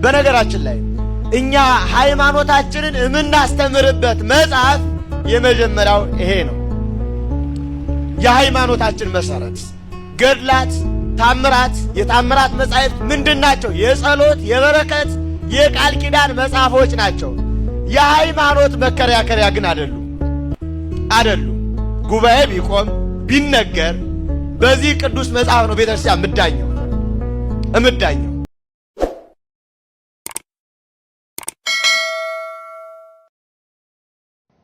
በነገራችን ላይ እኛ ሃይማኖታችንን የምናስተምርበት መጽሐፍ የመጀመሪያው ይሄ ነው። የሃይማኖታችን መሰረት ገድላት፣ ታምራት፣ የታምራት መጻሕፍት ምንድናቸው? የጸሎት፣ የበረከት፣ የቃል ኪዳን መጽሐፎች ናቸው። የሃይማኖት መከራከሪያ ግን አይደሉም። ጉባኤ ቢቆም ቢነገር በዚህ ቅዱስ መጽሐፍ ነው ቤተክርስቲያን እምዳኘው።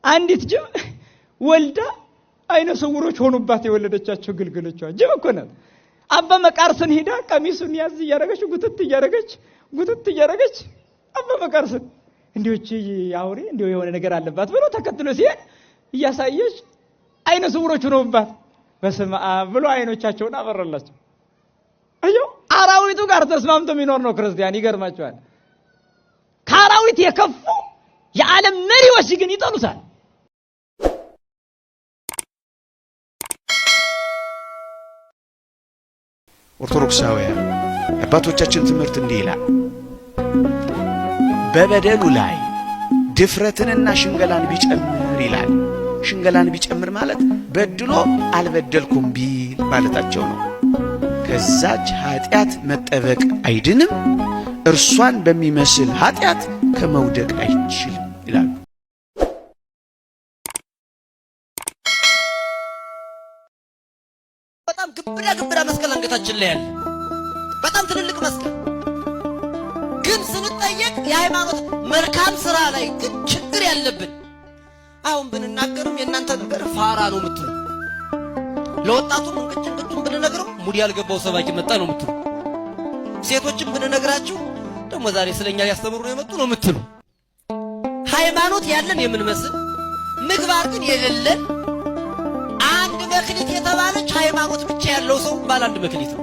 አንዲት ጅብ ወልዳ አይነ ስውሮች ሆኑባት የወለደቻቸው ግልገሎቿ ጅብ እኮ ናት። አባ መቃርስን ሄዳ ቀሚሱን ያዝ እያረገች ጉትት እያረገች አባ መቃርስን እንዲዎች አውሬ እንዲው የሆነ ነገር አለባት ብሎ ተከትሎ ሲሄድ እያሳየች አይነ ስውሮች ሆኑባት በስመ አብ ብሎ አይኖቻቸውን አበራላቸው። አየው አራዊቱ ጋር ተስማምቶ የሚኖር ነው ክርስቲያን። ይገርማቸዋል። ከአራዊት የከፉ የዓለም መሪዎች ግን ይጠሉታል። ኦርቶዶክሳውያን አባቶቻችን ትምህርት እንዲህ ይላል፣ በበደሉ ላይ ድፍረትንና ሽንገላን ቢጨምር ይላል። ሽንገላን ቢጨምር ማለት በድሎ አልበደልኩም ቢል ማለታቸው ነው። ከዛች ኃጢአት መጠበቅ አይድንም፣ እርሷን በሚመስል ኃጢአት ከመውደቅ አይችልም ይላሉ። በጣም ግብዳ መስቀል አንገታችን ላይ ያለ በጣም ትልልቅ መስቀል ግን ስንጠየቅ የሃይማኖት መልካም ስራ ላይ ግን ችግር ያለብን አሁን ብንናገርም የእናንተ ነገር ፋራ ነው የምትሉ፣ ለወጣቱም እንቅጭን ብንነግረው ሙዲ ያልገባው ሰባኪ መጣ ነው የምትሉ፣ ሴቶችም ብንነግራችሁ ደግሞ ዛሬ ስለኛ ሊያስተምሩ ነው የመጡ ነው የምትሉ፣ ሃይማኖት ያለን የምንመስል ምግባር ግን የሌለን አንድ መክሊት የተባለች ሃይማኖት ብቻ ያለው ሰው ባለ አንድ መክሊት ነው።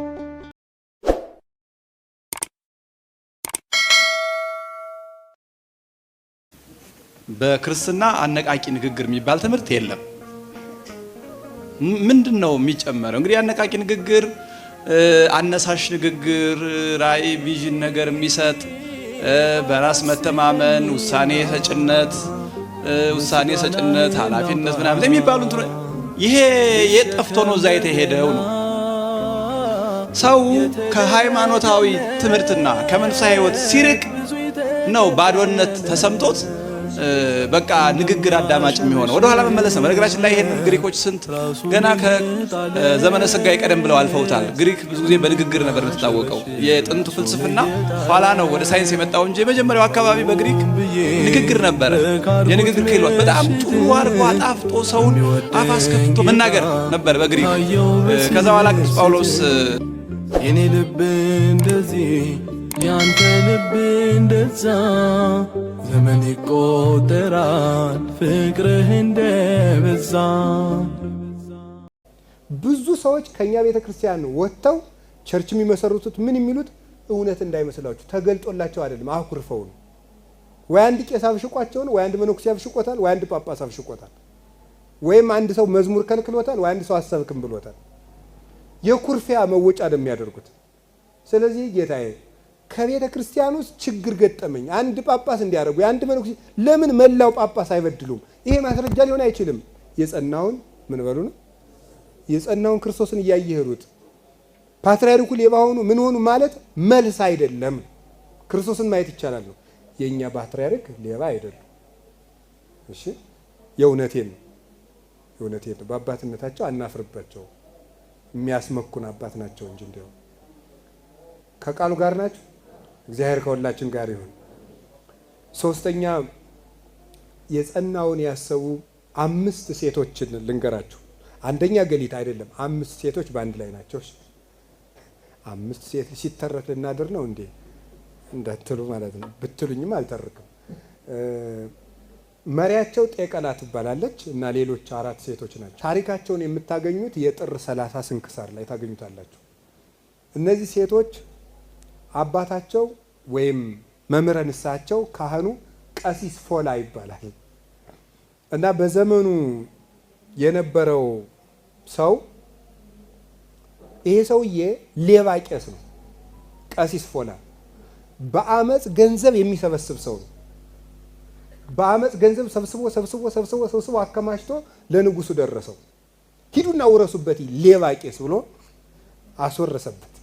በክርስትና አነቃቂ ንግግር የሚባል ትምህርት የለም። ምንድነው የሚጨመረው? እንግዲህ አነቃቂ ንግግር፣ አነሳሽ ንግግር፣ ራዕይ ቪዥን ነገር የሚሰጥ በራስ መተማመን፣ ውሳኔ ሰጭነት፣ ኃላፊነት ምናምን የሚባሉ ይሄ የጠፍቶ ነው እዛ የተሄደው ነው። ሰው ከሃይማኖታዊ ትምህርትና ከመንፈሳዊ ሕይወት ሲርቅ ነው ባዶነት ተሰምቶት በቃ ንግግር አዳማጭ የሚሆነው። ወደ ኋላ መመለስ ነው። በነገራችን ላይ ይሄን ግሪኮች ስንት ገና ከዘመነ ሥጋዌ ቀደም ብለው አልፈውታል። ግሪክ ብዙ ጊዜ በንግግር ነበር የምትታወቀው። የጥንቱ ፍልስፍና ኋላ ነው ወደ ሳይንስ የመጣው እንጂ የመጀመሪያው አካባቢ በግሪክ ንግግር ነበረ። የንግግር ክህሎት በጣም ጥሩ አድርጎ አጣፍጦ ሰውን አፍ አስከፍቶ መናገር ነበር በግሪክ። ከዛ በኋላ ቅዱስ ጳውሎስ የኔ ልብ እንደዚህ ያንተ ልብ እንደዛ ዘመን ይቆጠራል ፍቅርህ እንደበዛ። ብዙ ሰዎች ከኛ ቤተክርስቲያን ወጥተው ቸርች የሚመሰርቱት ምን የሚሉት እውነት እንዳይመስላችሁ ተገልጦላቸው አይደለም፣ አኩርፈው ነው። ወይ አንድ ቄስ አብሽቋቸው ነው፣ ወይ አንድ መነኩሴ አብሽቆታል፣ ወይ አንድ ጳጳስ አብሽቆታል፣ ወይም አንድ ሰው መዝሙር ከልክሎታል፣ ወይ አንድ ሰው አሰብክም ብሎታል። የኩርፊያ መወጫ ነው የሚያደርጉት። ስለዚህ ጌታዬ ከቤተ ክርስቲያን ውስጥ ችግር ገጠመኝ አንድ ጳጳስ እንዲያደርጉ አንድ መነኩሴ ለምን መላው ጳጳስ አይበድሉም? ይሄ ማስረጃ ሊሆን አይችልም። የጸናውን ምን በሉ ነው የጸናውን ክርስቶስን እያየህሩት ፓትርያርኩ ሌባ ሆኑ ምን ሆኑ ማለት መልስ አይደለም። ክርስቶስን ማየት ይቻላል ነው። የኛ ፓትርያርክ ሌባ አይደለም። እሺ የእውነቴን ነው። በአባትነታቸው አናፍርባቸው። የሚያስመኩን አባት ናቸው እንጂ እንደው ከቃሉ ጋር ናቸው። እግዚአብሔር ከሁላችን ጋር ይሁን። ሶስተኛ የጸናውን ያሰቡ 5 ሴቶችን ልንገራችሁ። አንደኛ ገሊት አይደለም፣ 5 ሴቶች በአንድ ላይ ናቸው። 5 ሴት ሲተረክ ልናድር ነው እንዴ እንዳትሉ ማለት ነው። ብትሉኝም አልተርክም። መሪያቸው ጤቀላ ትባላለች እና ሌሎች 4 ሴቶች ናቸው። ታሪካቸውን የምታገኙት የጥር 30 ስንክሳር ላይ ታገኙታላችሁ። እነዚህ ሴቶች አባታቸው ወይም መምህረ ንስሐቸው ካህኑ ቀሲስ ፎላ ይባላል እና በዘመኑ የነበረው ሰው ይሄ ሰውዬ ሌባ ቄስ ነው። ቀሲስ ፎላ በአመፅ ገንዘብ የሚሰበስብ ሰው ነው። በአመፅ ገንዘብ ሰብስቦ አከማችቶ ለንጉሱ ደረሰው። ሂዱና ውረሱበት ሌባ ቄስ ብሎ አስወረሰበት።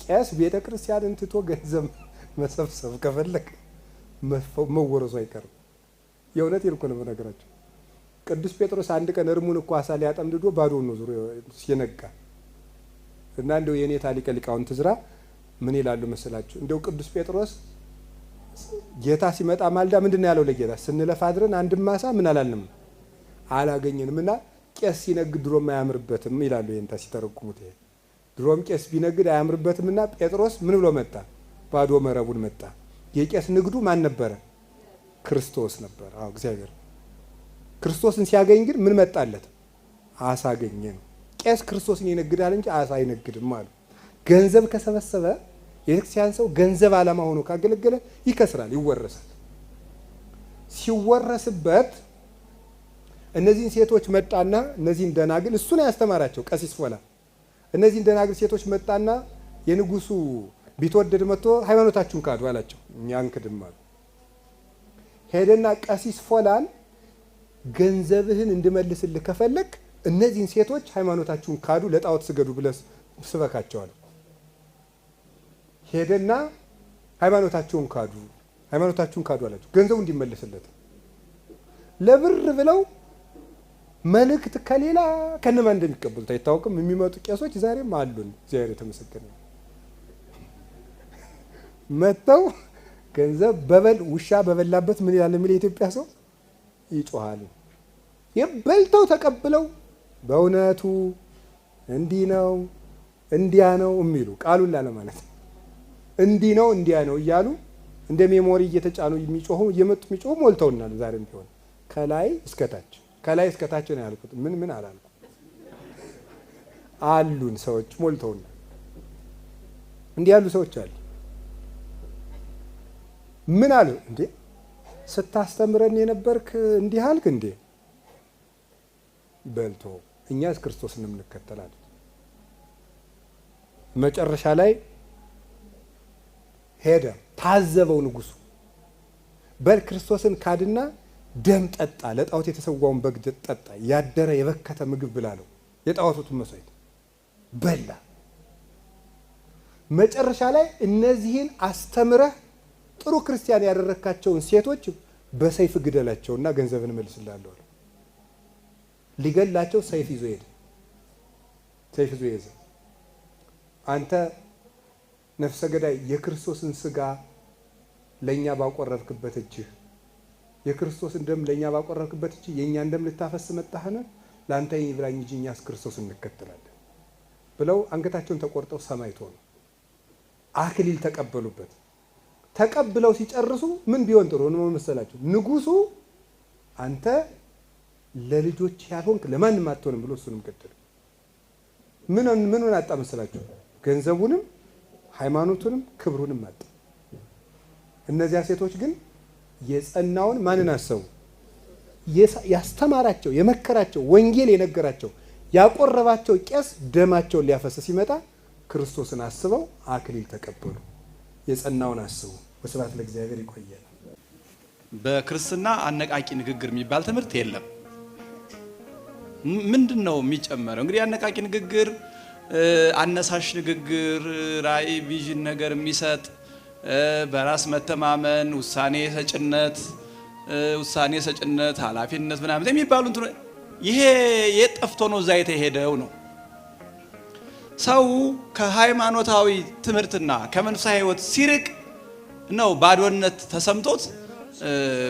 ቄስ ቤተ ክርስቲያንን ትቶ ገንዘብ መሰብሰብ ከፈለግ መወረሱ አይቀርም። የእውነት ይልኩ ነው በነገራቸው። ቅዱስ ጴጥሮስ አንድ ቀን እርሙን እኮ አሳ ሊያጠምድዶ ባዶውን ነው ዙሮ ሲነጋ እና እንደው የኔታ ሊቀ ሊቃውንት ዕዝራ ምን ይላሉ መሰላችሁ? እንደው ቅዱስ ጴጥሮስ ጌታ ሲመጣ ማልዳ ምንድነው ያለው ለጌታ? ስንለፋ አድረን አንድ ማሳ ምን አላልንም አላገኘንም እና ቄስ ሲነግድ ድሮም አያምርበትም ይላሉ። የኔታ ሲተረጉሙት ይሄ ድሮም ቄስ ቢነግድ አያምርበትምና ጴጥሮስ ምን ብሎ መጣ? ባዶ መረቡን መጣ። የቄስ ንግዱ ማን ነበረ? ክርስቶስ ነበር። አዎ እግዚአብሔር ክርስቶስን ሲያገኝ ግን ምን መጣለት? አሳ አገኘ ነው። ቄስ ክርስቶስን ይነግዳል እንጂ አሳ አይነግድም አሉ። ገንዘብ ከሰበሰበ የክርስቲያን ሰው ገንዘብ ዓላማ ሆኖ ካገለገለ ይከስራል፣ ይወረሳል። ሲወረስበት እነዚህን ሴቶች መጣና እነዚህን ደናግል እሱ ነው ያስተማራቸው ቀሲስ ፎላ። እነዚህን ደናግል ሴቶች መጣና የንጉሱ ቢትወደድ መጥቶ ሃይማኖታችሁን ካዱ አላቸው። እኛ አንክድም አሉ። ሄደና ቀሲስ ፎላን ገንዘብህን እንድመልስልህ ከፈለክ እነዚህን ሴቶች ሃይማኖታችሁን ካዱ፣ ለጣዖት ስገዱ ብለህ ስበካቸዋል። ሄደና ሃይማኖታችሁን ካዱ አላቸው። ገንዘቡ እንዲመለስለት ለብር ብለው መልእክት ከሌላ ከነማን እንደሚቀበሉት አይታወቅም። የሚመጡ ቄሶች ዛሬም አሉን። እግዚአብሔር የተመሰገነ መጥተው ገንዘብ ውሻ በበላበት ምን ይላል የሚል የኢትዮጵያ ሰው ይጮሃል። የበልተው ተቀብለው በእውነቱ እንዲህ ነው እንዲያ ነው የሚሉ ቃሉን ላለማለት እንዲህ ነው እንዲያ ነው እያሉ እንደ ሜሞሪ እየተጫኑ የሚጮሁ እየመጡ የሚጮሁ ሞልተውናል። ዛሬም ቢሆን ከላይ እስከታች ነው ያልኩት። ምን አላልኩ አሉን ሰዎች ሞልተውናል። እንዲህ ያሉ ሰዎች አሉ። ምን አሉ እንዴ? ስታስተምረን የነበርክ እንዲህ አልክ እንዴ? በልቶ እኛስ ክርስቶስን እንከተላለን። መጨረሻ ላይ ሄደ፣ ታዘበው ንጉሱ። በል ክርስቶስን ካድና ደም ጠጣ፣ ለጣዖት የተሰዋውን በግ ጠጣ፣ ያደረ የበከተ ምግብ ብላለው። የጣዖቱን መስዋዕት በላ። መጨረሻ ላይ እነዚህን አስተምረህ ጥሩ ክርስቲያን ያደረካቸውን ሴቶች በሰይፍ ግደላቸውና ገንዘብን እመልስልሃለሁ አለ። ሊገላቸው ሰይፍ ይዞ ሄደ። አንተ ነፍሰ ገዳይ የክርስቶስን ስጋ ለኛ ባቆረብክበት እጅህ፣ የክርስቶስን ደም ለኛ ባቆረብክበት እጅህ የኛን ደም ልታፈስ መጣህነ? ላንተ ይብላኝ እንጂ እኛስ ክርስቶስን እንከተላለን ብለው አንገታቸውን ተቆርጠው ሰማዕት ሆኑ። አክሊል ተቀበሉበት። ተቀብለው ሲጨርሱ ምን ቢሆን ጥሩ ነው መሰላችሁ? ንጉሱ አንተ ለልጆች ያልሆንክ ለማንም አትሆንም ብሎ እሱንም ገደለ። ምን አጣ መሰላችሁ? ገንዘቡንም ሃይማኖቱንም ክብሩንም አጣ። እነዚያ ሴቶች ግን የጸናውን ማንን አሰቡ? ያስተማራቸው፣ የመከራቸው፣ ወንጌል የነገራቸው፣ ያቆረባቸው ቄስ ደማቸውን ሊያፈስ ሲመጣ ክርስቶስን አስበው አክሊል ተቀበሉ። የጸናውን አስቡ። ወስብሐት ለእግዚአብሔር። ይቆያል። በክርስትና አነቃቂ ንግግር የሚባል ትምህርት የለም። ምንድን ነው የሚጨመረው? እንግዲህ አነቃቂ ንግግር፣ አነሳሽ ንግግር፣ ራዕይ ቪዥን ነገር የሚሰጥ በራስ መተማመን፣ ውሳኔ ሰጭነት፣ ኃላፊነት ምናምን የሚባሉ ይሄ የጠፍቶ ነው እዛ የተሄደው ነው። ሰው ከሃይማኖታዊ ትምህርትና ከመንፈሳዊ ሕይወት ሲርቅ ነው ባዶነት ተሰምቶት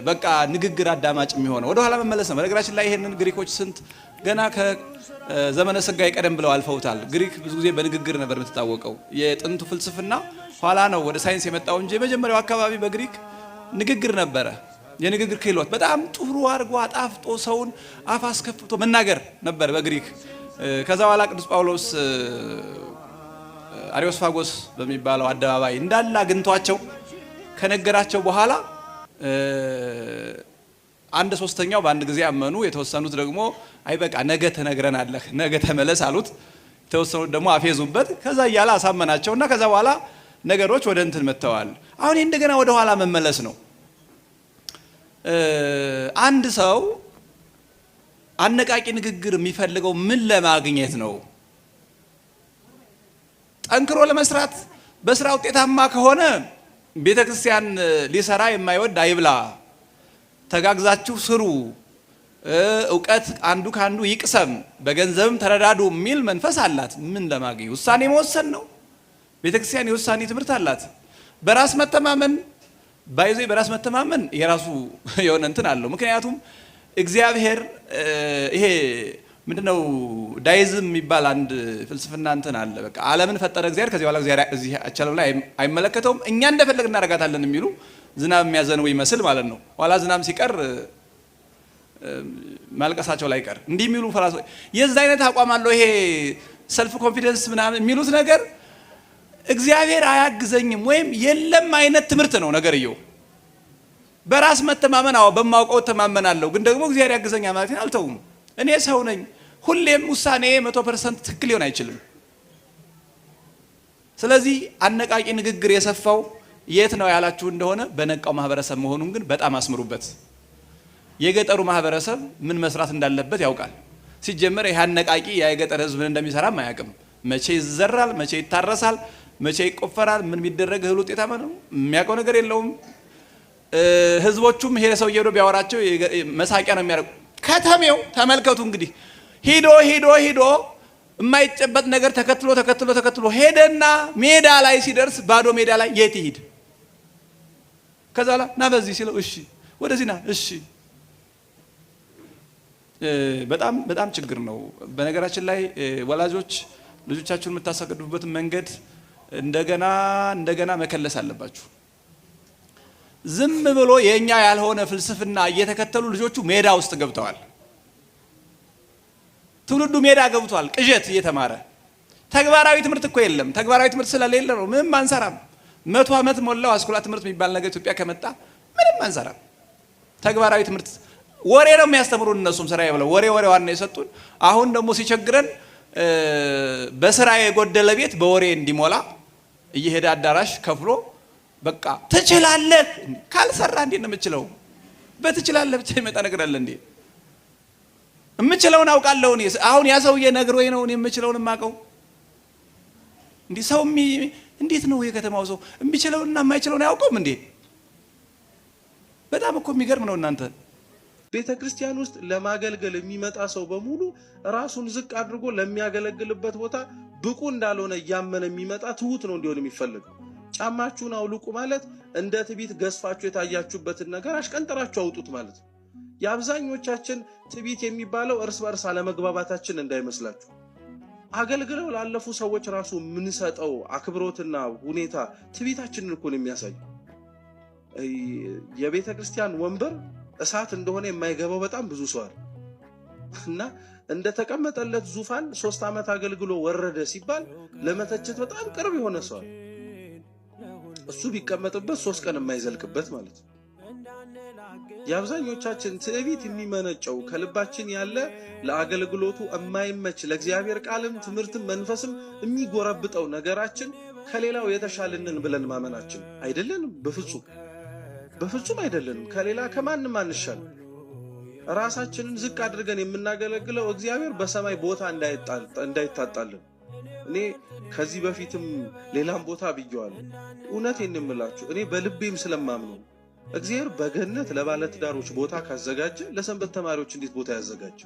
በቃ ንግግር አዳማጭ የሚሆነው። ወደ ኋላ መመለስ ነው። በነገራችን ላይ ይሄንን ግሪኮች ገና ከዘመነ ሥጋዌ ቀደም ብለው አልፈውታል። ግሪክ ብዙ ጊዜ በንግግር ነበር የምትታወቀው። የጥንቱ ፍልስፍና ኋላ ነው ወደ ሳይንስ የመጣው እንጂ የመጀመሪያው አካባቢ በግሪክ ንግግር ነበረ። የንግግር ክህሎት በጣም ጥሩ አድርጎ አጣፍጦ ሰውን አፍ አስከፍቶ መናገር ነበር በግሪክ። ከዛ በኋላ ቅዱስ ጳውሎስ አሪዮስፋጎስ በሚባለው አደባባይ እንዳለ አግኝቷቸው ከነገራቸው በኋላ 1/3 በአንድ ጊዜ አመኑ። የተወሰኑት ደግሞ አይ በቃ ነገ ትነግረናለህ፣ ነገ ተመለስ አሉት። የተወሰኑት ደግሞ አፌዙበት። ከዛ እያለ አሳመናቸውና ከዛ በኋላ ነገሮች ወደ እንትን መጥተዋል። አሁን እንደገና ወደ ኋላ መመለስ ነው። አንድ ሰው አነቃቂ ንግግር የሚፈልገው ምን ለማግኘት ነው? ጠንክሮ ለመስራት፣ በስራ ውጤታማ ከሆነ ቤተክርስቲያን ሊሰራ የማይወድ አይብላ፣ ተጋግዛችሁ ስሩ፣ እውቀት አንዱ ካንዱ ይቅሰም፣ በገንዘብም ተረዳዱ የሚል መንፈስ አላት። ምን ለማግኘት? ውሳኔ መወሰን ነው። ቤተክርስቲያን የውሳኔ ትምህርት አላት። በራስ መተማመን ባይዞ በራስ መተማመን የራሱ የሆነ እንትን አለው። ምክንያቱም እግዚአብሔር ይሄ ምንድነው ዳይዝም የሚባል አንድ ፍልስፍና እንትን አለ። በቃ ዓለምን ፈጠረ እግዚአብሔር፣ ከዚህ በኋላ እግዚአብሔር እዚህ አቻለው ላይ አይመለከተውም፣ እኛ እንደፈለግ እናረጋታለን የሚሉ ዝናብ የሚያዘንው ይመስል ማለት ነው። ኋላ ዝናብ ሲቀር ማልቀሳቸው ላይ ቀር እንዲህ የሚሉ ፈላስፎች የዛ አይነት አቋም አለው። ይሄ ሰልፍ ኮንፊደንስ ምናምን የሚሉት ነገር እግዚአብሔር አያግዘኝም ወይም የለም አይነት ትምህርት ነው ነገርየው። በራስ መተማመን አዎ በማውቀው ተማመናለሁ፣ ግን ደግሞ እግዚአብሔር ያግዘኛል ማለት አልተውም። እኔ ሰው ነኝ፣ ሁሌም ውሳኔ 100% ትክክል ሊሆን አይችልም። ስለዚህ አነቃቂ ንግግር የሰፋው የት ነው ያላችሁ እንደሆነ በነቃው ማህበረሰብ መሆኑን ግን በጣም አስምሩበት። የገጠሩ ማህበረሰብ ምን መስራት እንዳለበት ያውቃል። ሲጀመር ይሄ አነቃቂ የገጠር ህዝብ ምን እንደሚሰራም አያውቅም። መቼ ይዘራል፣ መቼ ይታረሳል፣ መቼ ይቆፈራል፣ ምን ቢደረግ እህል ውጤታማ ነው የሚያውቀው ነገር የለውም። ህዝቦቹም ይሄ ሰው እየሄዱ ቢያወራቸው መሳቂያ ነው የሚያደርጉ። ከተሜው ተመልከቱ እንግዲህ ሂዶ የማይጨበጥ ነገር ተከትሎ ሄደና ሜዳ ላይ ሲደርስ ባዶ ሜዳ ላይ የት ይሄድ? ከዛ ላይ ና በዚህ ሲለው እሺ፣ ወደዚህ ና እሺ። በጣም ችግር ነው። በነገራችን ላይ ወላጆች ልጆቻችሁን የምታሳድጉበትን መንገድ እንደገና መከለስ አለባችሁ። ዝም ብሎ የኛ ያልሆነ ፍልስፍና እየተከተሉ ልጆቹ ሜዳ ውስጥ ገብተዋል። ትውልዱ ሜዳ ገብቷል፣ ቅዠት እየተማረ ተግባራዊ ትምህርት እኮ የለም። ተግባራዊ ትምህርት ስለሌለ ነው ምንም አንሰራም። 100 ዓመት ሞላው አስኮላ ትምህርት የሚባል ነገር ኢትዮጵያ ከመጣ ምንም አንሰራም። ተግባራዊ ትምህርት ወሬ ነው የሚያስተምሩን። እነሱም ስራ ይብለው ወሬዋን ነው የሰጡን። አሁን ደግሞ ሲቸግረን በስራ የጎደለ ቤት በወሬ እንዲሞላ እየሄደ አዳራሽ ከፍሎ በቃ ትችላለህ ካልሰራ እንዴት ነው የምችለው? በትችላለህ ብቻ ይመጣ ነገር አለ እንዴ? የምችለውን አውቃለሁ እኔ። አሁን ያ ሰውዬ ነግሮኝ ነው እኔ የምችለውን የማውቀው። እንዴ ሰው እንዴት ነው የከተማው ሰው የሚችለውና የማይችለውን አያውቀውም እንዴ? በጣም እኮ የሚገርም ነው እናንተ። ቤተ ክርስቲያን ውስጥ ለማገልገል የሚመጣ ሰው በሙሉ ራሱን ዝቅ አድርጎ ለሚያገለግልበት ቦታ ብቁ እንዳልሆነ እያመነ የሚመጣ ትሁት ነው እንዲሆን የሚፈልገው። ጫማችሁን አውልቁ ማለት እንደ ትዕቢት ገዝፋችሁ የታያችሁበትን ነገር አሽቀንጥራችሁ አውጡት ማለት ነው። የአብዛኞቻችን ትዕቢት የሚባለው እርስ በርስ አለመግባባታችን እንዳይመስላችሁ። አገልግለው ላለፉ ሰዎች ራሱ የምንሰጠው አክብሮትና ሁኔታ ትዕቢታችንን እኮ ነው የሚያሳየው። የቤተ ክርስቲያን ወንበር እሳት እንደሆነ የማይገባው በጣም ብዙ ሰው አለ እና እንደተቀመጠለት ዙፋን 3 ዓመት አገልግሎ ወረደ ሲባል ለመተቸት በጣም ቅርብ የሆነ ሰው አለ። እሱ ቢቀመጥበት 3 ቀን የማይዘልቅበት ማለት ነው። የአብዛኞቻችን ትዕቢት የሚመነጨው ከልባችን ያለ ለአገልግሎቱ የማይመች ለእግዚአብሔር ቃልም ትምህርትም መንፈስም የሚጎረብጠው ነገራችን ከሌላው የተሻልንን ብለን ማመናችን አይደለንም። በፍጹም አይደለንም። ከሌላ ከማንም አንሻል። ራሳችንን ዝቅ አድርገን የምናገለግለው እግዚአብሔር በሰማይ ቦታ እንዳይታጣልን። እኔ ከዚህ በፊትም ሌላም ቦታ ብየዋለሁ። እውነቴን የምላችሁ እኔ በልቤም ስለማምነው እግዚአብሔር በገነት ለባለትዳሮች ቦታ ካዘጋጀ ለሰንበት ተማሪዎች እንዴት ቦታ ያዘጋጅ?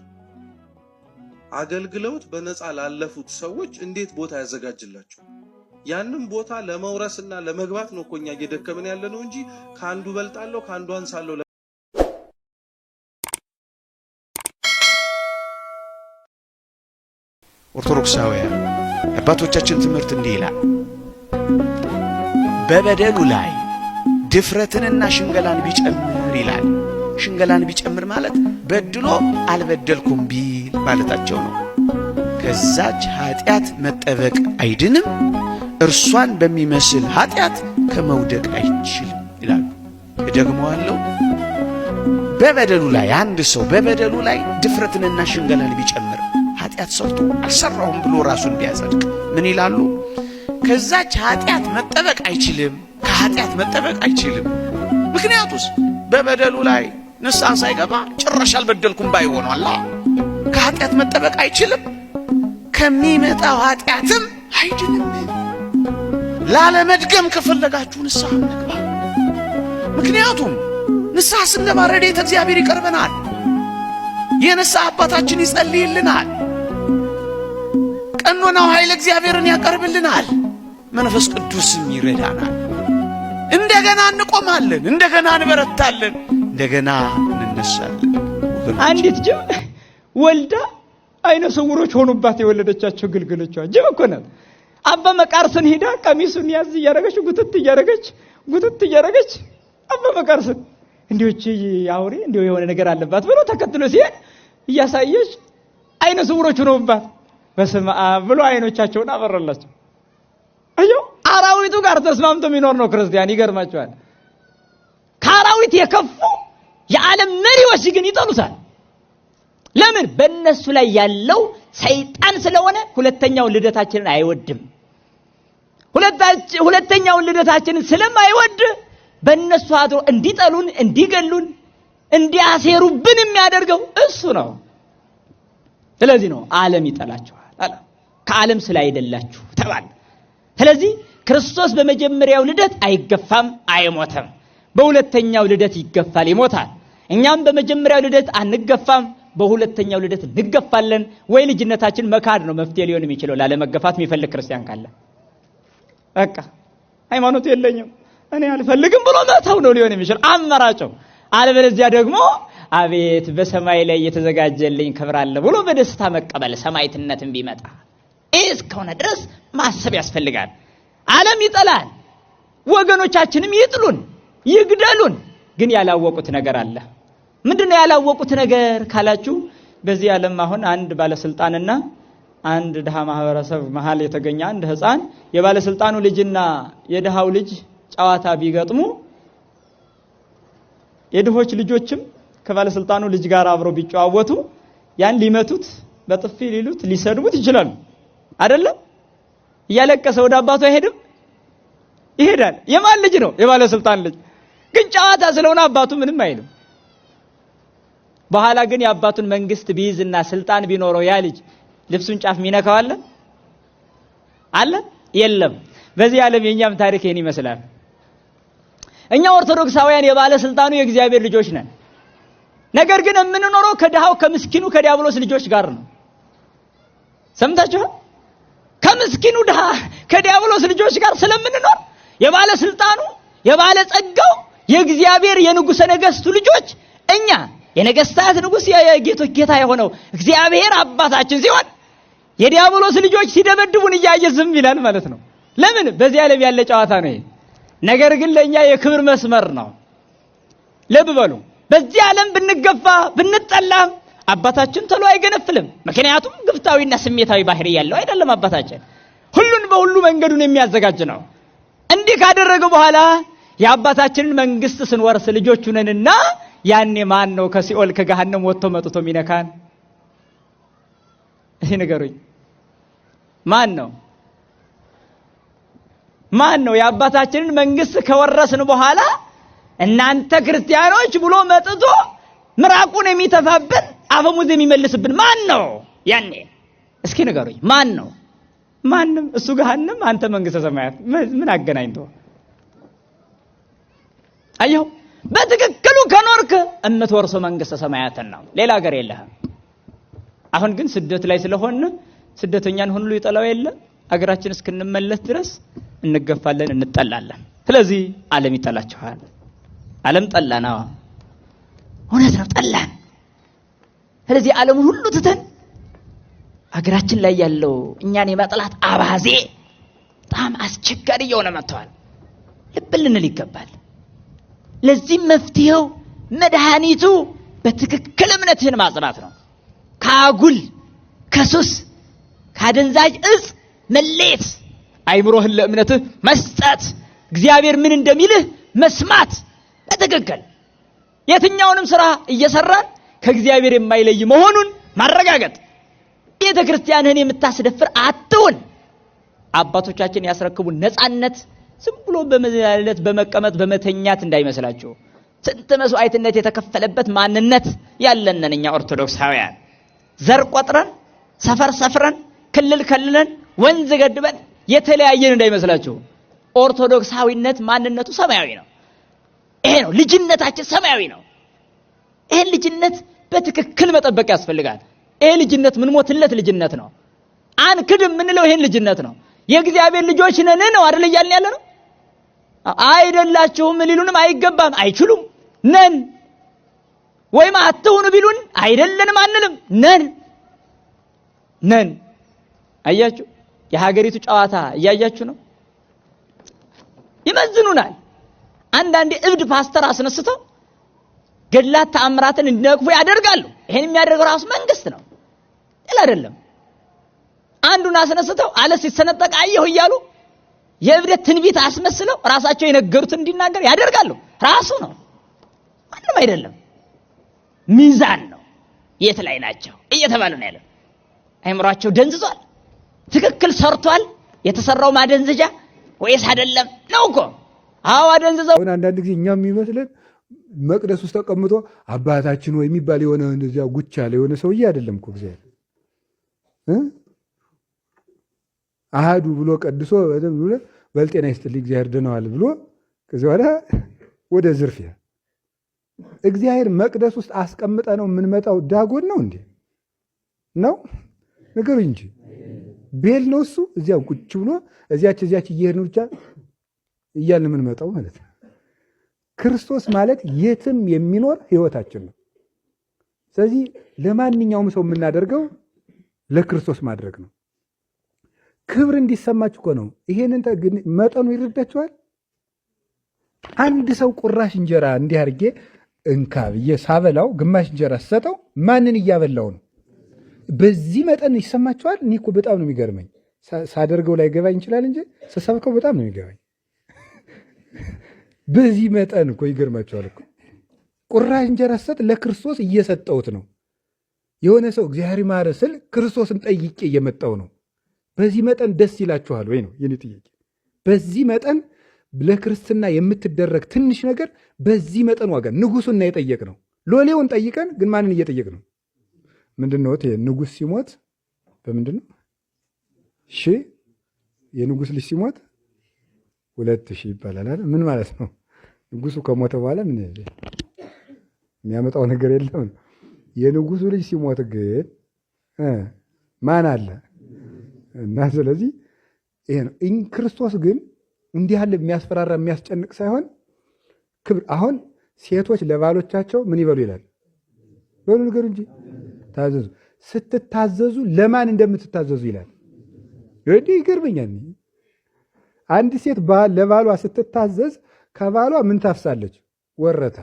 አገልግለውት በነፃ ላለፉት ሰዎች እንዴት ቦታ ያዘጋጅላቸው? ያንን ቦታ ለመውረስና ለመግባት ነው እኮኛ እየደከመን ያለነው እንጂ ካንዱ በልጣለሁ ካንዱ አንሳለሁ። ኦርቶዶክሳውያን አባቶቻችን ትምህርት እንዲህ ይላል፣ በበደሉ ላይ ድፍረትንና ሽንገላን ቢጨምር ይላል። ሽንገላን ቢጨምር ማለት በድሎ አልበደልኩም ቢል ማለታቸው ነው። ከዛች ኃጢአት መጠበቅ አይድንም፣ እርሷን በሚመስል ኃጢአት ከመውደቅ አይችልም ይላሉ። እደግመዋለሁ። በበደሉ ላይ አንድ ሰው በበደሉ ላይ ድፍረትንና ሽንገላን ቢጨምር ኃጢአት ሰርቶ አልሰራውም ብሎ ራሱን ቢያጸድቅ ምን ይላሉ? ከዛች ኃጢአት መጠበቅ አይችልም። ከኃጢአት መጠበቅ አይችልም። ምክንያቱስ በበደሉ ላይ ንስሐ ሳይገባ ጭራሽ አልበደልኩም ባይ ሆኗል። ከኃጢአት መጠበቅ አይችልም። ከሚመጣው ኃጢአትም አይድንም። ላለመድገም ከፈለጋችሁ ንስሐ እንግባ። ምክንያቱም ንስሐ ስንገባ ረድኤተ እግዚአብሔር ይቀርበናል። የንስሐ አባታችን ይጸልይልናል። ቀኖናው ኃይለ እግዚአብሔርን ያቀርብልናል። መንፈስ ቅዱስም ይረዳናል። እንደገና እንቆማለን፣ እንደገና እንበረታለን፣ እንደገና እንነሳለን። አንዲት ጅብ ወልዳ አይነ ስውሮች ሆኑባት የወለደቻቸው ግልገሎቿ ጅብ እኮ ናት። አባ መቃርስን ሄዳ ቀሚሱን ያዝ እያረገች ጉትት እያረገች አባ መቃርስን እንዲዎች አውሬ እንዲው የሆነ ነገር አለባት ብሎ ተከትሎ ሲሄድ እያሳየች አይነ ስውሮች ሆኑባት። በስመ አብ ብሎ አይኖቻቸውን አበራላቸው። አዮ አራዊቱ ጋር ተስማምቶ የሚኖር ነው ክርስቲያን። ይገርማቸዋል። ከአራዊት የከፉ የዓለም መሪዎች ግን ይጠሉታል። ለምን? በእነሱ ላይ ያለው ሰይጣን ስለሆነ ሁለተኛውን ልደታችንን አይወድም። ሁለተኛውን ልደታችንን ስለማይወድ በእነሱ አድሮ እንዲጠሉን፣ እንዲገሉን፣ እንዲያሴሩብን የሚያደርገው እሱ ነው። ስለዚህ ነው ዓለም ይጠላችኋል አለ። ከዓለም ስላይደላችሁ ተባለ። ስለዚህ ክርስቶስ በመጀመሪያው ልደት አይገፋም፣ አይሞትም። በሁለተኛው ልደት ይገፋል፣ ይሞታል። እኛም በመጀመሪያው ልደት አንገፋም፣ በሁለተኛው ልደት እንገፋለን። ወይ ልጅነታችን መካድ ነው መፍትሄ ሊሆን የሚችለው ላለመገፋት የሚፈልግ ክርስቲያን ካለ በቃ ሃይማኖት የለኝም እኔ አልፈልግም ብሎ መተው ነው ሊሆን የሚችል አማራጭው። አለበለዚያ ደግሞ አቤት በሰማይ ላይ የተዘጋጀልኝ ክብር አለ ብሎ በደስታ መቀበል ሰማዕትነትን ቢመጣ እስከሆነ ድረስ ማሰብ ያስፈልጋል። ዓለም ይጠላል፣ ወገኖቻችንም ይጥሉን፣ ይግደሉን። ግን ያላወቁት ነገር አለ። ምንድነው ያላወቁት ነገር ካላችሁ በዚህ ዓለም አሁን አንድ ባለስልጣንና አንድ ድሃ ማህበረሰብ መሃል የተገኘ አንድ ህፃን የባለስልጣኑ ልጅና የድሃው ልጅ ጨዋታ ቢገጥሙ የድሆች ልጆችም ከባለስልጣኑ ልጅ ጋር አብረው ቢጫወቱ ያን ሊመቱት፣ በጥፊ ሊሉት፣ ሊሰድቡት ይችላሉ አይደለም? እያለቀሰ ወደ አባቱ አይሄድም? ይሄዳል። የማን ልጅ ነው? የባለስልጣን ልጅ። ግን ጨዋታ ስለሆነ አባቱ ምንም አይልም። በኋላ ግን የአባቱን መንግስት ቢይዝና ስልጣን ቢኖረው ያ ልጅ ልብሱን ጫፍ ሚነካው አለ? የለም። በዚህ ዓለም የኛም ታሪክ ይሄን ይመስላል። እኛ ኦርቶዶክሳውያን የባለስልጣኑ የእግዚአብሔር ልጆች ነን። ነገር ግን የምንኖረው ከድሃው ከምስኪኑ ከዲያብሎስ ልጆች ጋር ነው። ሰምታችኋል? ከምስኪኑ ድሃ ከዲያብሎስ ልጆች ጋር ስለምንኖር የባለስልጣኑ የባለጸጋው የእግዚአብሔር የንጉሠ ነገሥቱ ልጆች እኛ የነገስታት ንጉሥ የጌቶች ጌታ የሆነው እግዚአብሔር አባታችን ሲሆን የዲያብሎስ ልጆች ሲደበድቡን እያየ ዝም ይላል ማለት ነው። ለምን? በዚህ ዓለም ያለ ጨዋታ ነው ይሄ። ነገር ግን ለኛ የክብር መስመር ነው። ልብ በሉ። በዚህ ዓለም ብንገፋ ብንጠላም አባታችን ተሎ አይገነፍልም። ምክንያቱም ግፍታዊና ስሜታዊ ባህሪ ያለው አይደለም። አባታችን ሁሉን በሁሉ መንገዱን የሚያዘጋጅ ነው። እንዲህ ካደረገ በኋላ የአባታችንን መንግስት ስንወርስ ልጆቹ ነንና ያኔ ማን ነው ከሲኦል ከገሃነም ወጥቶ መጥቶ ሚነካን? እሺ ንገሩኝ። ማን ነው የአባታችንን መንግስት ከወረስን በኋላ እናንተ ክርስቲያኖች ብሎ መጥቶ ምራቁን የሚተፋብን አፈሙዝ የሚመልስብን ማን ነው? ያኔ እስኪ ንገሩኝ። ማን ነው? ማንም። እሱ ገሃነም፣ አንተ መንግስተ ሰማያት። ምን አገናኝቶ? አየሁ። በትክክሉ ከኖርክ እምትወርሰው መንግስተ ሰማያትን ነው። ሌላ ሀገር የለህም። አሁን ግን ስደት ላይ ስለሆነ ስደተኛን ሁሉ ይጠላው የለ አገራችን እስክንመለስ ድረስ እንገፋለን፣ እንጠላለን። ስለዚህ ዓለም ይጠላችኋል። ዓለም ጠላና እውነት ነው፣ ጠላን። ስለዚህ ዓለሙን ሁሉ ትተን አገራችን ላይ ያለው እኛን የመጥላት አባዜ በጣም አስቸጋሪ እየሆነ መጥቷል። ልብ ልንል ይገባል። ለዚህ መፍትሄው መድኃኒቱ በትክክል እምነትህን ማጽናት ነው። ከአጉል ከሱስ ካደንዛዥ እጽ መለየት፣ አይምሮህን ለእምነትህ መስጠት፣ እግዚአብሔር ምን እንደሚልህ መስማት፣ በትክክል የትኛውንም ስራ እየሰራን ከእግዚአብሔር የማይለይ መሆኑን ማረጋገጥ። ቤተ ክርስቲያንህን የምታስደፍር አትሁን። አባቶቻችን ያስረክቡን ነፃነት ዝም ብሎ በመዛለት በመቀመጥ በመተኛት እንዳይመስላችሁ። ስንት መስዋዕትነት የተከፈለበት ማንነት ያለን ነን እኛ ኦርቶዶክሳውያን። ዘር ቆጥረን ሰፈር ሰፍረን ክልል ከልለን ወንዝ ገድበን የተለያየን እንዳይመስላችሁ። ኦርቶዶክሳዊነት ማንነቱ ሰማያዊ ነው። ይሄ ነው ልጅነታችን፣ ሰማያዊ ነው። ይሄን ልጅነት በትክክል መጠበቅ ያስፈልጋል። ይሄ ልጅነት ምን ሞትለት ልጅነት ነው። አንክድም ምንለው ይሄን ልጅነት ነው። የእግዚአብሔር ልጆች ነን ነው አይደል እያልን ያለ ነው። አይደላችሁም ሊሉንም አይገባም፣ አይችሉም። ነን ወይም አትሁኑ ቢሉን አይደለንም አንልም። ነን። አያችሁ፣ የሀገሪቱ ጨዋታ እያያችሁ ነው። ይመዝኑናል። አንዳንዴ እብድ ፓስተር አስነስተው ገድላት ተአምራትን እንዲነቅፉ ያደርጋሉ። ይሄን የሚያደርገው ራሱ መንግስት ነው፣ ሌላ አይደለም። አንዱን አስነስተው አለ ሲሰነጠቅ አየሁ እያሉ የእብደት ትንቢት አስመስለው ራሳቸው የነገሩትን እንዲናገር ያደርጋሉ። ራሱ ነው፣ ማንም አይደለም። ሚዛን ነው። የት ላይ ናቸው እየተባለ ነው ያለው። አይምሯቸው ደንዝዟል። ትክክል ሰርቷል የተሰራው ማደንዘጃ ወይስ አይደለም ነው እኮ። አዎ አደንዝዘው። አንዳንድ ጊዜ እኛም የሚመስለን መቅደስ ውስጥ ተቀምጦ አባታችን ወይ የሚባል የሆነ እንደዚያ ጉቻ ላይ የሆነ ሰውዬ አይደለም እኮ እግዚአብሔር አሃዱ ብሎ ቀድሶ ብሎ በልጤና ይስጥልኝ እግዚአብሔር ደነዋል ብሎ ከዚህ በኋላ ወደ ዝርፊያ እግዚአብሔር መቅደስ ውስጥ አስቀምጠ ነው የምንመጣው። ዳጎን ነው እንዴ ነው ነገሩ እንጂ ቤል ነው እሱ። እዚያው ቁጭ ብሎ እዚያች እየሄድን ብቻ እያልን የምንመጣው ማለት ነው። ክርስቶስ ማለት የትም የሚኖር ህይወታችን ነው። ስለዚህ ለማንኛውም ሰው የምናደርገው ለክርስቶስ ማድረግ ነው። ክብር እንዲሰማችሁ እኮ ነው። ይሄንን መጠኑ ይረዳችኋል። አንድ ሰው ቁራሽ እንጀራ እንዲህ አድርጌ እንካ ብዬ ሳበላው ግማሽ እንጀራ ሰጠው፣ ማንን እያበላው ነው? በዚህ መጠን ይሰማችኋል። እኔ እኮ በጣም ነው የሚገርመኝ። ሳደርገው ላይ ገባኝ ይችላል እንጂ ስሰብከው በጣም ነው የሚገባኝ። በዚህ መጠን እኮ ይገርማችኋል እኮ ቁራሽ እንጀራ ሰጥ ለክርስቶስ እየሰጠውት ነው። የሆነ ሰው እግዚአብሔር ይማረ ስል ክርስቶስን ጠይቄ እየመጣው ነው። በዚህ መጠን ደስ ይላችኋል ወይ ነው የኔ ጥያቄ። በዚህ መጠን ለክርስትና የምትደረግ ትንሽ ነገር በዚህ መጠን ዋጋ ንጉሱና የጠየቅ ነው። ሎሌውን ጠይቀን ግን ማንን እየጠየቅ ነው? ምንድነው ንጉስ ሲሞት በምንድነው የንጉስ ልጅ ሲሞት 2000 ይባላል አይደል? ምን ማለት ነው? ንጉሱ ከሞተ በኋላ ምን የሚያመጣው ነገር የለም። የንጉሱ ልጅ ሲሞት ግን ማን አለ? እና ስለዚህ ይሄ ነው። ክርስቶስ ግን እንዲህ ያለ የሚያስፈራራ የሚያስጨንቅ ሳይሆን ክብር። አሁን ሴቶች ለባሎቻቸው ምን ይበሉ ይላል? በሉ ንገሩ እንጂ ታዘዙ። ስትታዘዙ ለማን እንደምትታዘዙ ይላል። እንዲህ ይገርመኛል። አንድ ሴት ለባሏ ስትታዘዝ ከባሏ ምን ታፍሳለች? ወረታ።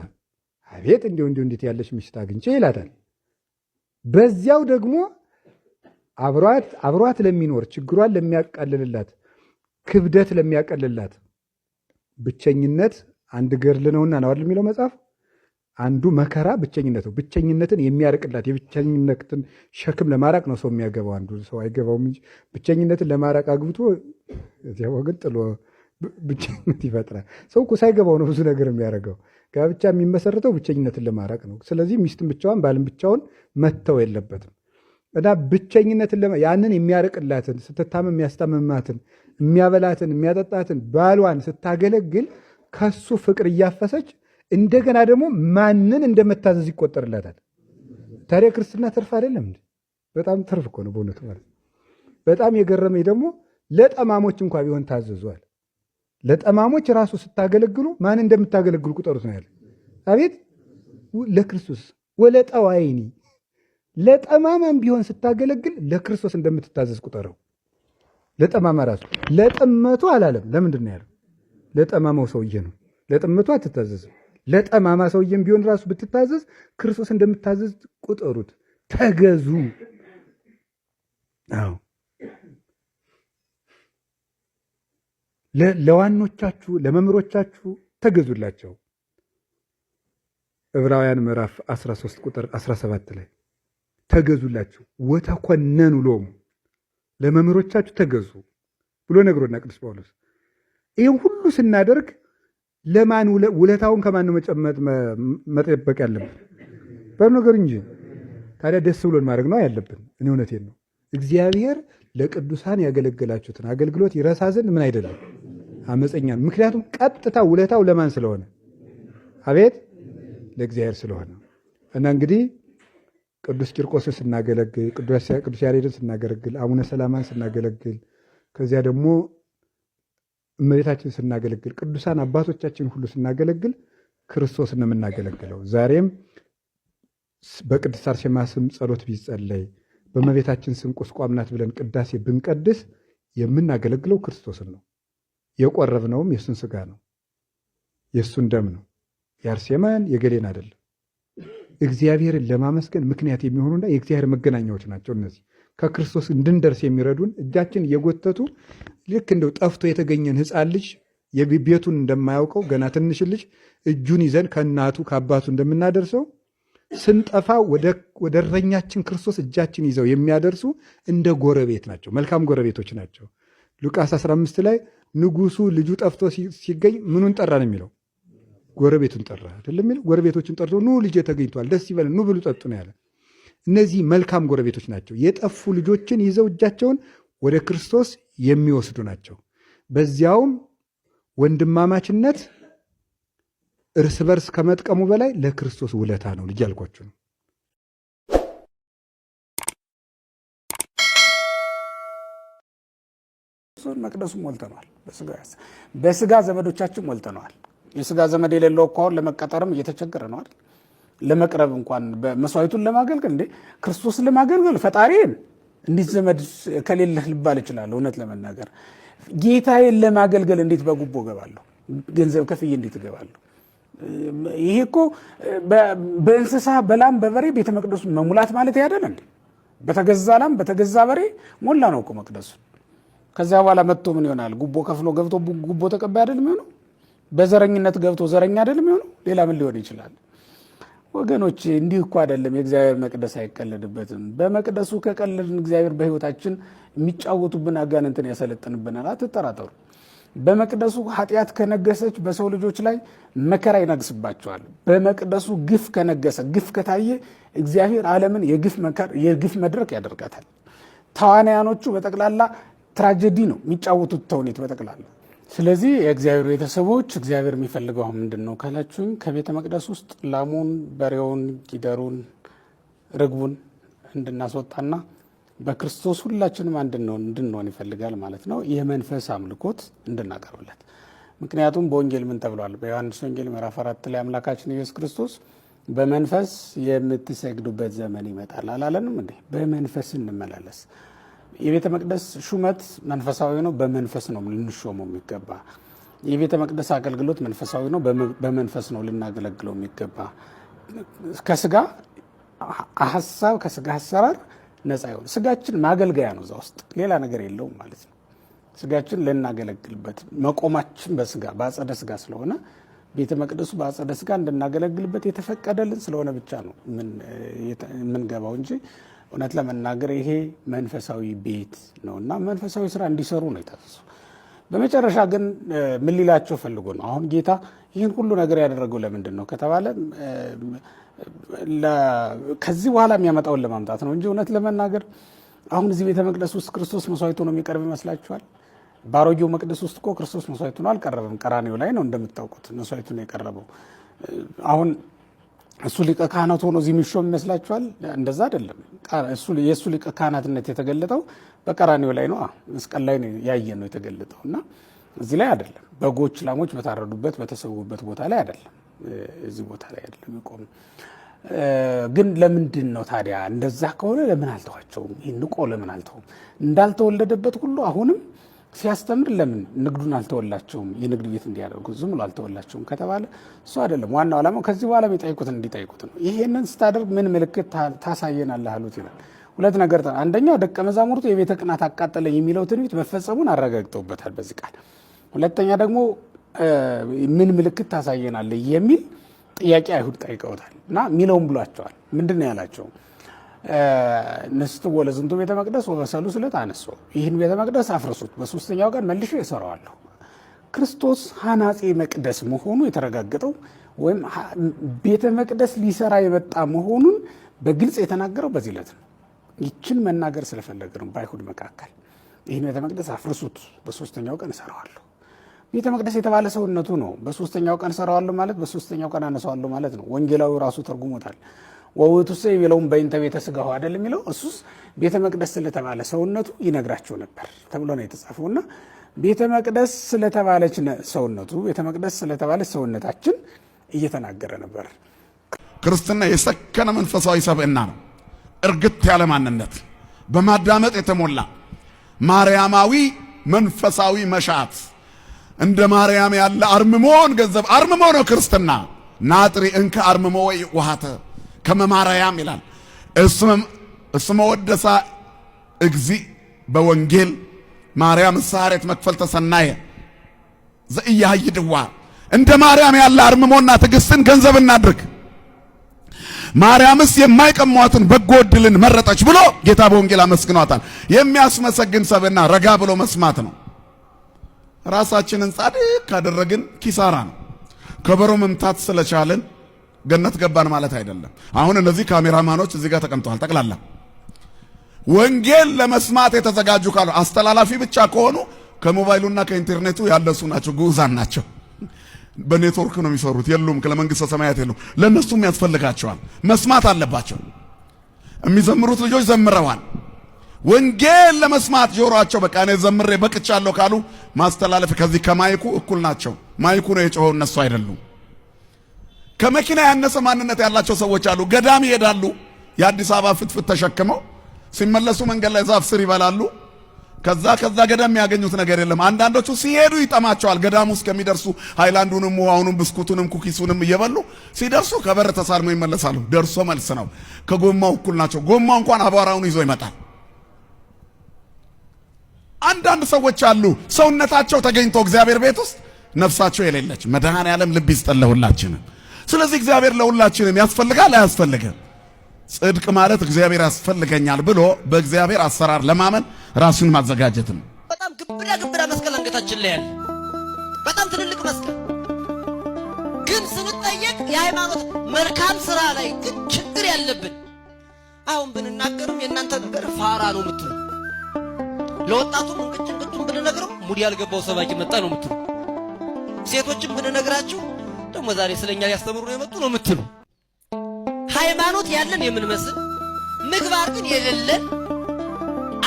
አቤት እንዴት ያለች ሚስት አግኝቼ ይላታል። በዚያው ደግሞ አብሯት ለሚኖር ችግሯን ለሚያቃልልላት ክብደት ለሚያቀልላት ብቸኝነት አንድ ገድል ነውና ነው አይደል የሚለው መጽሐፍ። አንዱ መከራ ብቸኝነት ነው። ብቸኝነትን የሚያርቅላት የብቸኝነትን ሸክም ለማራቅ ነው ሰው የሚያገባው። አንዱ ሰው አይገባውም እንጂ ብቸኝነትን ለማራቅ አግብቶ እዚያ ወገን ጥሎ ብቸኝነት ይፈጥራል። ሰው እኮ ሳይገባው ነው ብዙ ነገር የሚያደርገው። ጋብቻ የሚመሰረተው ብቸኝነትን ለማራቅ ነው። ስለዚህ ሚስትን ብቻዋን ባልን ብቻውን መተው የለበትም እና ብቸኝነትን ያንን የሚያርቅላትን ስትታመም የሚያስታምማትን የሚያበላትን የሚያጠጣትን ባሏን ስታገለግል ከሱ ፍቅር እያፈሰች እንደገና ደግሞ ማንን እንደመታዘዝ ይቆጠርላታል። ታዲያ ክርስትና ትርፍ አይደለም እንዴ? በጣም ትርፍ እኮ ነው በእውነቱ ማለት። በጣም የገረመኝ ደግሞ ለጠማሞች እንኳ ቢሆን ታዘዟል። ለጠማሞች ራሱ ስታገለግሉ ማን እንደምታገለግሉ ቁጠሩት ነው ያለ። አቤት ለክርስቶስ ወለጠዋይኒ ለጠማማም ቢሆን ስታገለግል ለክርስቶስ እንደምትታዘዝ ቁጠረው። ለጠማማ ራሱ ለጥመቱ አላለም። ለምንድን ነው ያለው? ለጠማማው ሰውዬ ነው። ለጥመቱ አትታዘዝም። ለጠማማ ሰውዬም ቢሆን ራሱ ብትታዘዝ ክርስቶስ እንደምትታዘዝ ቁጠሩት። ተገዙ። አዎ ለዋኖቻችሁ ለመምህሮቻችሁ ተገዙላቸው። ዕብራውያን ምዕራፍ 13 ቁጥር 17 ላይ ተገዙላቸው። ወተኮነኑ ሎሙ ለመምህሮቻችሁ ተገዙ። ብሎ ነግሮና ቅዱስ ጳውሎስ። ይህም ሁሉ ስናደርግ ለማን ውለታውን ከማን ነው መጠበቅ ያለብን? በነገር እንጂ ታዲያ ደስ ብሎን ማድረግ ነው ያለብን። እኔ እውነቴን ነው። እግዚአብሔር ለቅዱሳን ያገለገላችሁትን አገልግሎት ይረሳ ዘንድ ምን አይደለም አመፀኛ። ምክንያቱም ቀጥታ ውለታው ለማን ስለሆነ? አቤት ለእግዚአብሔር ስለሆነ። እና እንግዲህ ቅዱስ ቂርቆስን ስናገለግል፣ ቅዱስ ያሬድን ስናገለግል፣ አቡነ ሰላማን ስናገለግል፣ ከዚያ ደግሞ እመቤታችን ስናገለግል፣ ቅዱሳን አባቶቻችን ሁሉ ስናገለግል ክርስቶስን ነው የምናገለግለው። ዛሬም በቅድስት አርሴማ ስም ጸሎት ቢጸለይ፣ በእመቤታችን ስም ቁስቋም ናት ብለን ቅዳሴ ብንቀድስ የምናገለግለው ክርስቶስን ነው። የቆረብነውም የእሱን ስጋ ነው፣ የእሱን ደም ነው። የአርሴማን የገሌን አይደለም። እግዚአብሔርን ለማመስገን ምክንያት የሚሆኑና የእግዚአብሔር መገናኛዎች ናቸው እነዚህ። ከክርስቶስ እንድንደርስ የሚረዱን እጃችን እየጎተቱ ልክ እንደው ጠፍቶ የተገኘን ሕፃን ልጅ ቤቱን እንደማያውቀው ገና ትንሽ ልጅ እጁን ይዘን ከእናቱ ከአባቱ እንደምናደርሰው ስንጠፋ ወደ እረኛችን ክርስቶስ እጃችን ይዘው የሚያደርሱ እንደ ጎረቤት ናቸው፣ መልካም ጎረቤቶች ናቸው። ሉቃስ 15 ላይ ንጉሱ ልጁ ጠፍቶ ሲገኝ ምኑን ጠራ ነው የሚለው? ጎረቤቱን ጠራ አይደለም የሚለው? ጎረቤቶችን ጠርቶ ኑ ልጄ ተገኝቷል፣ ደስ ይበለን፣ ኑ ብሉ ጠጡ ነው ያለ። እነዚህ መልካም ጎረቤቶች ናቸው። የጠፉ ልጆችን ይዘው እጃቸውን ወደ ክርስቶስ የሚወስዱ ናቸው። በዚያውም ወንድማማችነት እርስ በርስ ከመጥቀሙ በላይ ለክርስቶስ ውለታ ነው። ልጅ ያልኳችሁ ነው። መቅደሱ ሞልተነዋል። በስጋ ዘመዶቻችን ሞልተነዋል። የስጋ ዘመድ የሌለው እኮ አሁን ለመቀጠርም እየተቸገረ ነው አይደል? ለመቅረብ እንኳን በመስዋዕቱን ለማገልገል እንዴ ክርስቶስን ለማገልገል ፈጣሪን እንዴት ዘመድ ከሌለህ ልባል እችላለሁ? እውነት ለመናገር ጌታዬን ለማገልገል እንዴት በጉቦ ገባለሁ? ገንዘብ ከፍዬ እንዴት እገባለሁ? ይሄ እኮ በእንስሳ በላም በበሬ ቤተ መቅደሱ መሙላት ማለት ያደለ እንዴ? በተገዛ ላም በተገዛ በሬ ሞላ ነው እኮ መቅደሱ። ከዚያ በኋላ መጥቶ ምን ይሆናል? ጉቦ ከፍሎ ገብቶ ጉቦ ተቀባይ አይደል የሚሆነው? በዘረኝነት ገብቶ ዘረኛ አይደል የሚሆነው? ሌላ ምን ሊሆን ይችላል? ወገኖች እንዲህ እኮ አይደለም። የእግዚአብሔር መቅደስ አይቀለድበትም። በመቅደሱ ከቀለድን እግዚአብሔር በሕይወታችን የሚጫወቱብን አጋንንትን ያሰለጥንብናል። አትጠራጠሩ። በመቅደሱ ኃጢአት ከነገሰች በሰው ልጆች ላይ መከራ ይነግስባቸዋል። በመቅደሱ ግፍ ከነገሰ ግፍ ከታየ እግዚአብሔር ዓለምን የግፍ መድረክ ያደርጋታል። ተዋናያኖቹ በጠቅላላ ትራጀዲ ነው የሚጫወቱት ተውኔት በጠቅላላ። ስለዚህ የእግዚአብሔር ቤተሰቦች እግዚአብሔር የሚፈልገው ምንድን ነው ካላችሁኝ፣ ከቤተ መቅደስ ውስጥ ላሙን፣ በሬውን፣ ጊደሩን፣ ርግቡን እንድናስወጣና በክርስቶስ ሁላችንም እንድንሆን ይፈልጋል ማለት ነው። የመንፈስ አምልኮት እንድናቀርብለት። ምክንያቱም በወንጌል ምን ተብሏል? በዮሐንስ ወንጌል ምዕራፍ 4 ላይ አምላካችን ኢየሱስ ክርስቶስ በመንፈስ የምትሰግዱበት ዘመን ይመጣል አላለንም እንዴ? በመንፈስ እንመላለስ። የቤተ መቅደስ ሹመት መንፈሳዊ ነው። በመንፈስ ነው ልንሾመው የሚገባ። የቤተ መቅደስ አገልግሎት መንፈሳዊ ነው። በመንፈስ ነው ልናገለግለው የሚገባ። ከስጋ ሀሳብ ከስጋ አሰራር ነፃ ይሆን። ስጋችን ማገልገያ ነው፣ እዛ ውስጥ ሌላ ነገር የለውም ማለት ነው። ስጋችን ልናገለግልበት መቆማችን በስጋ በአጸደ ስጋ ስለሆነ ቤተ መቅደሱ በአጸደ ስጋ እንድናገለግልበት የተፈቀደልን ስለሆነ ብቻ ነው የምንገባው እንጂ እውነት ለመናገር ይሄ መንፈሳዊ ቤት ነው እና መንፈሳዊ ስራ እንዲሰሩ ነው የታዘዙ። በመጨረሻ ግን ምን ሊላቸው ፈልጎ ነው? አሁን ጌታ ይህን ሁሉ ነገር ያደረገው ለምንድን ነው ከተባለ ከዚህ በኋላ የሚያመጣውን ለማምጣት ነው እንጂ እውነት ለመናገር አሁን እዚህ ቤተ መቅደስ ውስጥ ክርስቶስ መስዋዕቱ ነው የሚቀርብ ይመስላችኋል? በአሮጌው መቅደስ ውስጥ እኮ ክርስቶስ መስዋዕቱ ነው አልቀረበም። ቀራኔው ላይ ነው እንደምታውቁት መስዋዕቱ ነው የቀረበው። አሁን እሱ ሊቀ ካህናት ሆኖ እዚህ የሚሾም ይመስላችኋል? እንደዛ አይደለም። የእሱ ሊቀ ካህናትነት የተገለጠው በቀራኔው ላይ ነው፣ መስቀል ላይ ያየን ነው የተገለጠው እና እዚህ ላይ አይደለም። በጎች ላሞች በታረዱበት በተሰዉበት ቦታ ላይ አይደለም፣ እዚህ ቦታ ላይ አይደለም ይቆም። ግን ለምንድን ነው ታዲያ እንደዛ ከሆነ ለምን አልተዋቸውም? ይህን ንቆ ለምን አልተውም? እንዳልተወለደበት ሁሉ አሁንም ሲያስተምር ለምን ንግዱን አልተወላቸውም? የንግድ ቤት እንዲያደርጉ ዝም ብሎ አልተወላቸውም ከተባለ እሱ አይደለም ዋናው ዓላማው። ከዚህ በኋላ የሚጠይቁትን እንዲጠይቁት ነው። ይሄንን ስታደርግ ምን ምልክት ታሳየናለህ አሉት ይላል። ሁለት ነገር፣ አንደኛው ደቀ መዛሙርቱ የቤተ ቅናት አቃጠለኝ የሚለው ትንቢት መፈጸሙን አረጋግጠውበታል በዚህ ቃል። ሁለተኛ ደግሞ ምን ምልክት ታሳየናለህ የሚል ጥያቄ አይሁድ ጠይቀውታል እና ሚለውም ብሏቸዋል። ምንድን ነው ያላቸው? ንስትዎ ለዝንቱ ቤተ መቅደስ ወበሰሉ ስለት አነሶ፣ ይህን ቤተ መቅደስ አፍርሱት በሶስተኛው ቀን መልሼ እሰራዋለሁ። ክርስቶስ ሐናፄ መቅደስ መሆኑ የተረጋገጠው ወይም ቤተ መቅደስ ሊሰራ የመጣ መሆኑን በግልጽ የተናገረው በዚህ ዕለት ነው። ይችን መናገር ስለፈለገ ነው። በአይሁድ መካከል ይህን ቤተ መቅደስ አፍርሱት በሶስተኛው ቀን እሰራዋለሁ። ቤተ መቅደስ የተባለ ሰውነቱ ነው። በሶስተኛው ቀን እሰራዋለሁ ማለት በሶስተኛው ቀን አነሳዋለሁ ማለት ነው። ወንጌላዊ ራሱ ተርጉሞታል። ወውቱሰ የሚለውን በእንተ ቤተ ሥጋሁ አይደል የሚለው፣ እሱስ ቤተ መቅደስ ስለተባለ ሰውነቱ ይነግራቸው ነበር ተብሎ ነው የተጻፈውና ቤተ መቅደስ ስለተባለች ሰውነቱ፣ ቤተ መቅደስ ስለተባለች ሰውነታችን እየተናገረ ነበር። ክርስትና የሰከነ መንፈሳዊ ሰብዕና ነው። እርግጥ ያለ ማንነት በማዳመጥ የተሞላ ማርያማዊ መንፈሳዊ መሻት፣ እንደ ማርያም ያለ አርምሞን ገንዘብ አርምሞ ነው ክርስትና። ናጥሪ እንከ አርምሞ ወይ ውሃተ ከመ ማርያም ይላል። እስመ ወደሳ እግዚ በወንጌል ማርያም ሳሬት መክፈል ተሰናየ ዘኢያይድዋ። እንደ ማርያም ያለ አርምሞና ትዕግስትን ገንዘብ እናድርግ። ማርያምስ የማይቀሟትን በጎ ዕድልን መረጠች ብሎ ጌታ በወንጌል አመስግኗታል። የሚያስመሰግን ሰብዕና ረጋ ብሎ መስማት ነው። ራሳችንን ጻድቅ ካደረግን ኪሳራ ነው። ከበሮ መምታት ስለቻልን ገነት ገባን ማለት አይደለም። አሁን እነዚህ ካሜራማኖች እዚህ ጋር ተቀምጠዋል። ጠቅላላ ወንጌል ለመስማት የተዘጋጁ ካሉ አስተላላፊ ብቻ ከሆኑ ከሞባይሉና ከኢንተርኔቱ ያለሱ ናቸው፣ ግዑዛን ናቸው። በኔትወርክ ነው የሚሰሩት፣ የሉም ለመንግስተ ሰማያት የሉም። ለነሱም ያስፈልጋቸዋል፣ መስማት አለባቸው። የሚዘምሩት ልጆች ዘምረዋል። ወንጌል ለመስማት ጆሮአቸው በቃ እኔ ዘምሬ በቅቻለሁ ካሉ ማስተላለፍ ከዚህ ከማይኩ እኩል ናቸው። ማይኩ ነው የጮኸው፣ እነሱ አይደሉም። ከመኪና ያነሰ ማንነት ያላቸው ሰዎች አሉ። ገዳም ይሄዳሉ፣ የአዲስ አበባ ፍትፍት ተሸክመው ሲመለሱ መንገድ ላይ ዛፍ ስር ይበላሉ። ከዛ ገዳም የሚያገኙት ነገር የለም። አንዳንዶቹ ሲሄዱ ይጠማቸዋል። ገዳሙ ውስጥ ከሚደርሱ ሃይላንዱንም ውሃውንም ብስኩቱንም ኩኪሱንም እየበሉ ሲደርሱ ከበር ተሳልመው ይመለሳሉ። ደርሶ መልስ ነው። ከጎማው እኩል ናቸው። ጎማው እንኳን አቧራውን ይዞ ይመጣል። አንዳንድ ሰዎች አሉ ሰውነታቸው ተገኝቶ እግዚአብሔር ቤት ውስጥ ነፍሳቸው የሌለች። መድኃኔዓለም ልብ ይስጠን ለሁላችንም። ስለዚህ እግዚአብሔር ለሁላችንም ያስፈልጋል አያስፈልግም? ጽድቅ ማለት እግዚአብሔር ያስፈልገኛል ብሎ በእግዚአብሔር አሰራር ለማመን ራሱን ማዘጋጀት ነው። በጣም ግብዳ መስቀል አንገታችን ላይ ያለ በጣም ትልልቅ መስቀል ግን ስንጠየቅ የሃይማኖት መልካም ስራ ላይ ግን ችግር ያለብን አሁን ብንናገርም የእናንተ ነገር ፋራ ነው የምትሉ፣ ለወጣቱም እንቅጭን ብንነግረው ሙድ ያልገባው ሰባኪ መጣ ነው የምትሉ፣ ሴቶችም ብንነግራችሁ ደግሞ ዛሬ ስለኛ ሊያስተምሩ ነው የመጡ ነው የምትሉ፣ ሃይማኖት ያለን የምንመስል ምግባር ግን የሌለን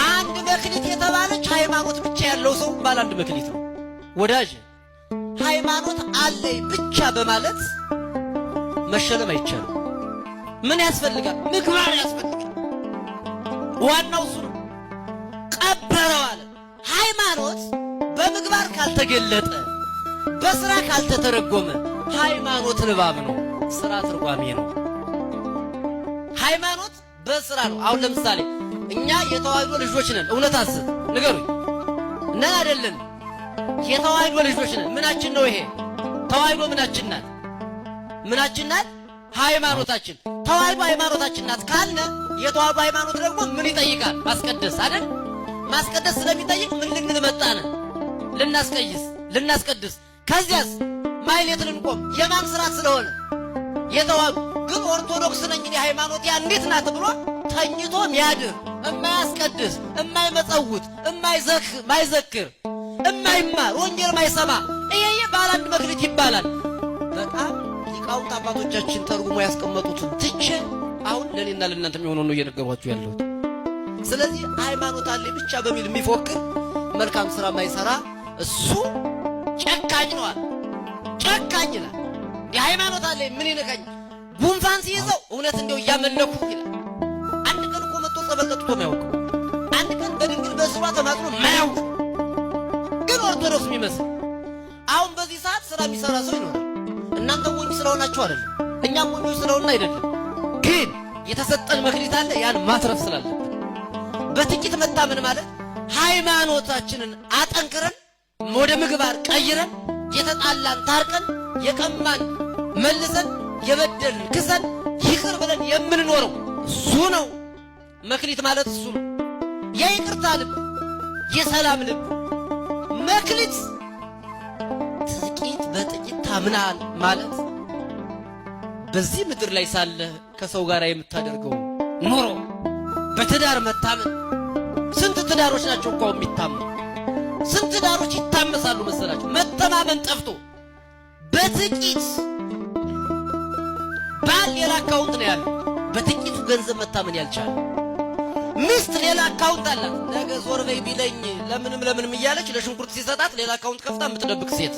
አንድ መክሊት የተባለች ሃይማኖት ብቻ ያለው ሰው ባለ አንድ መክሊት ነው። ወዳጅ ሃይማኖት አለኝ ብቻ በማለት መሸለም አይቻልም። ምን ያስፈልጋል? ምግባር ያስፈልጋል። ዋናው እሱ ነው። ቀበረው አለ። ሃይማኖት በምግባር ካልተገለጠ፣ በስራ ካልተተረጎመ ሃይማኖት ንባብ ነው፣ ስራ ትርጓሜ ነው። ሃይማኖት በስራ ነው። አሁን ለምሳሌ እኛ የተዋህዶ ልጆች ነን። እውነት አስብ ንገሩኝ። ነን አይደለን? የተዋህዶ ልጆች ነን። ምናችን ነው ይሄ? ተዋህዶ ምናችን ናት? ምናችን ናት? ሃይማኖታችን። ተዋህዶ ሃይማኖታችን ናት ካልነ የተዋህዶ ሃይማኖት ደግሞ ምን ይጠይቃል? ማስቀደስ አይደል? ማስቀደስ ስለሚጠይቅ ምን ልንል መጣነ? ልናስቀድስ። ከዚያስ ማይሌት ልንቆም የማን ስራት ስለሆነ የተዋህዶ ግን ኦርቶዶክስ ነኝ እኔ ሃይማኖት እንዴት ናት ብሎ ተኝቶ ሚያድር እማያስቀድስ እማይመጸውት እማይዘክር እማይማር ወንጌል ማይሰማ ይሄ ባለ አንድ መክሊት ይባላል። በጣም ሊቃውንት አባቶቻችን ተርጉሞ ያስቀመጡትን ትቼ አሁን ለኔና ለእናንተ የሚሆነው ነው እየነገርኳችሁ ያለሁት። ስለዚህ ሃይማኖት አለ ብቻ በሚል የሚፎክር መልካም ስራ ማይሰራ እሱ ጨካኝ ነው። ጨካኝ ነው። የሃይማኖት አለ ምን ይነካኝ? ጉንፋን ሲይዘው እውነት እንደው እያመለኩ ይላል። አንድ ቀን እኮ መጥቶ ጸበል ጠጥቶ ማያውቅ፣ አንድ ቀን በድንግል በስሯ ተማጥኖ ማያውቅ ግን ኦርቶዶክስ የሚመስል አሁን በዚህ ሰዓት ስራ የሚሰራ ሰው ይኖራል። እናንተ ሞኝ ስለሆናችሁ አይደለም፣ እኛም ሞኞች ስለሆነ አይደለም። ግን የተሰጠን መክሊት አለ፣ ያን ማትረፍ ስላለብን በጥቂት መታመን ማለት ሃይማኖታችንን አጠንክረን ወደ ምግባር ቀይረን የተጣላን ታርቀን የቀማን መልሰን የበደልን ክሰን ይቅር ብለን የምንኖረው እሱ ነው መክሊት ማለት እሱ ነው። የይቅርታ ልብ፣ የሰላም ልብ። መክሊት ጥቂት በጥቂት ታምናል ማለት በዚህ ምድር ላይ ሳለ ከሰው ጋር የምታደርገው ኑሮ በትዳር መታመን። ስንት ትዳሮች ናቸው እኮ የሚታመኑ? ስንት ትዳሮች ይታመሳሉ መሰላችሁ? መተማመን ጠፍቶ በጥቂት ባል ሌላ አካውንት ነው ያለው፣ በጥቂቱ ገንዘብ መታመን ያልቻለ። ሚስት ሌላ አካውንት አላት። ነገ ዞር በይ ቢለኝ ለምንም እያለች ለሽንኩርት ሲሰጣት ሌላ አካውንት ከፍታ የምትደብቅ ሴት።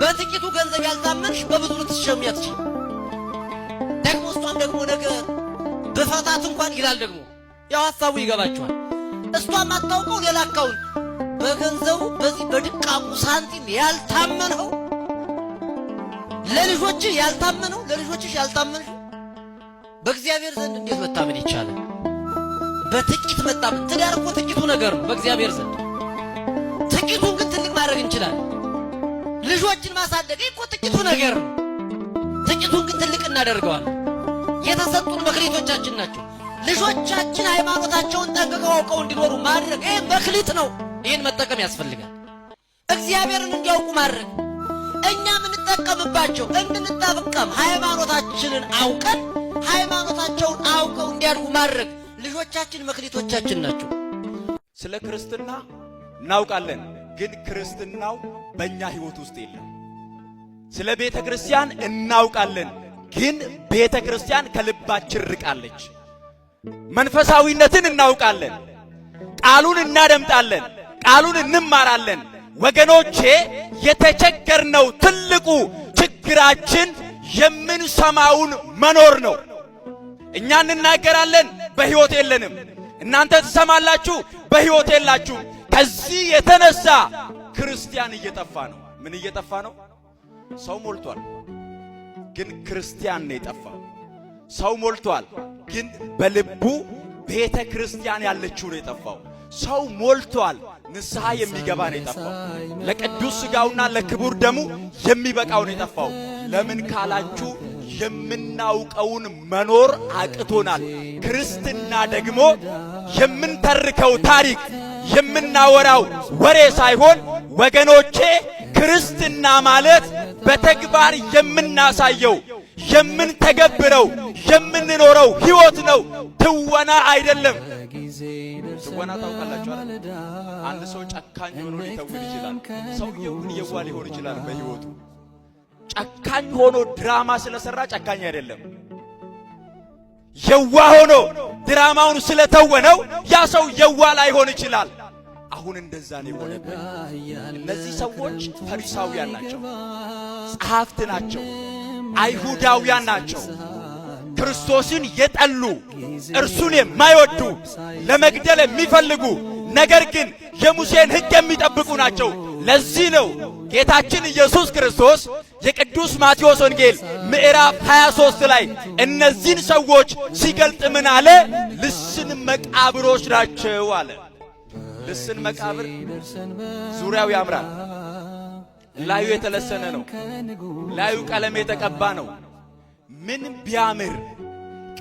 በጥቂቱ ገንዘብ ያልታመንሽ በብዙ ልትሸሚ አትችል። ደግሞ እሷም ደግሞ ነገ በፈታት እንኳን ይላል ደግሞ ያው ሐሳቡ ይገባቸዋል። እሷም አታውቀው ሌላ አካውንት በገንዘቡ በዚህ በድቃቁ ሳንቲም ያልታመነው ለልጆችሽ ያልታመነው ለልጆችሽ ያልታመንሽው በእግዚአብሔር ዘንድ እንዴት መታመን ይቻላል? በጥቂት መታመን። ትዳር እኮ ጥቂቱ ነገር ነው በእግዚአብሔር ዘንድ። ጥቂቱን ግን ትልቅ ማድረግ እንችላለን። ልጆችን ማሳደግ እኮ ጥቂቱ ነገር ነው። ጥቂቱን ግን ትልቅ እናደርገዋለን። የተሰጡን መክሊቶቻችን ናቸው። ልጆቻችን ሃይማኖታቸውን ጠንቅቀው አውቀው እንዲኖሩ ማድረግ ይህ መክሊት ነው። ይህን መጠቀም ያስፈልጋል። እግዚአብሔርን እንዲያውቁ ማድረግ፣ እኛ የምንጠቀምባቸው እንድንጠቀም ሃይማኖታችንን አውቀን ሃይማኖታቸውን አውቀው እንዲያድጉ ማድረግ። ልጆቻችን መክሊቶቻችን ናቸው። ስለ ክርስትና እናውቃለን፣ ግን ክርስትናው በእኛ ሕይወት ውስጥ የለም። ስለ ቤተ ክርስቲያን እናውቃለን፣ ግን ቤተ ክርስቲያን ከልባችን ርቃለች። መንፈሳዊነትን እናውቃለን፣ ቃሉን እናደምጣለን፣ ቃሉን እንማራለን። ወገኖቼ የተቸገርነው ትልቁ ችግራችን የምንሰማውን መኖር ነው። እኛ እንናገራለን፣ በሕይወት የለንም። እናንተ ትሰማላችሁ፣ በሕይወት የላችሁም። ከዚህ የተነሳ ክርስቲያን እየጠፋ ነው። ምን እየጠፋ ነው? ሰው ሞልቷል፣ ግን ክርስቲያን ነው የጠፋው። ሰው ሞልቷል፣ ግን በልቡ ቤተ ክርስቲያን ያለችው ነው የጠፋው። ሰው ሞልቷል፣ ንስሐ የሚገባ ነው የጠፋው። ለቅዱስ ሥጋውና ለክቡር ደሙ የሚበቃው ነው የጠፋው። ለምን ካላችሁ የምናውቀውን መኖር አቅቶናል። ክርስትና ደግሞ የምንተርከው ታሪክ የምናወራው ወሬ ሳይሆን ወገኖቼ፣ ክርስትና ማለት በተግባር የምናሳየው የምንተገብረው የምንኖረው ሕይወት ነው። ትወና አይደለም። ትወና ታውቃላችሁ አይደል? አንድ ሰው ጨካኝ ሆኖ ሊተውን ይችላል። ሰውየው ግን የዋህ ሊሆን ይችላል በሕይወቱ። ጨካኝ ሆኖ ድራማ ስለሰራ ጨካኝ አይደለም። የዋህ ሆኖ ድራማውን ስለተወነው ያ ሰው የዋህ ላይሆን ይችላል። አሁን እንደዛ ነው የሆነብን። እነዚህ ሰዎች ፈሪሳውያን ናቸው፣ ጸሐፍት ናቸው፣ አይሁዳውያን ናቸው። ክርስቶስን የጠሉ እርሱን የማይወዱ ለመግደል የሚፈልጉ ነገር ግን የሙሴን ሕግ የሚጠብቁ ናቸው። ለዚህ ነው ጌታችን ኢየሱስ ክርስቶስ የቅዱስ ማቴዎስ ወንጌል ምዕራፍ 23 ላይ እነዚህን ሰዎች ሲገልጥ ምን አለ? ልስን መቃብሮች ናቸው አለ። ልስን መቃብር ዙሪያው ያምራል፣ ላዩ የተለሰነ ነው፣ ላዩ ቀለም የተቀባ ነው። ምን ቢያምር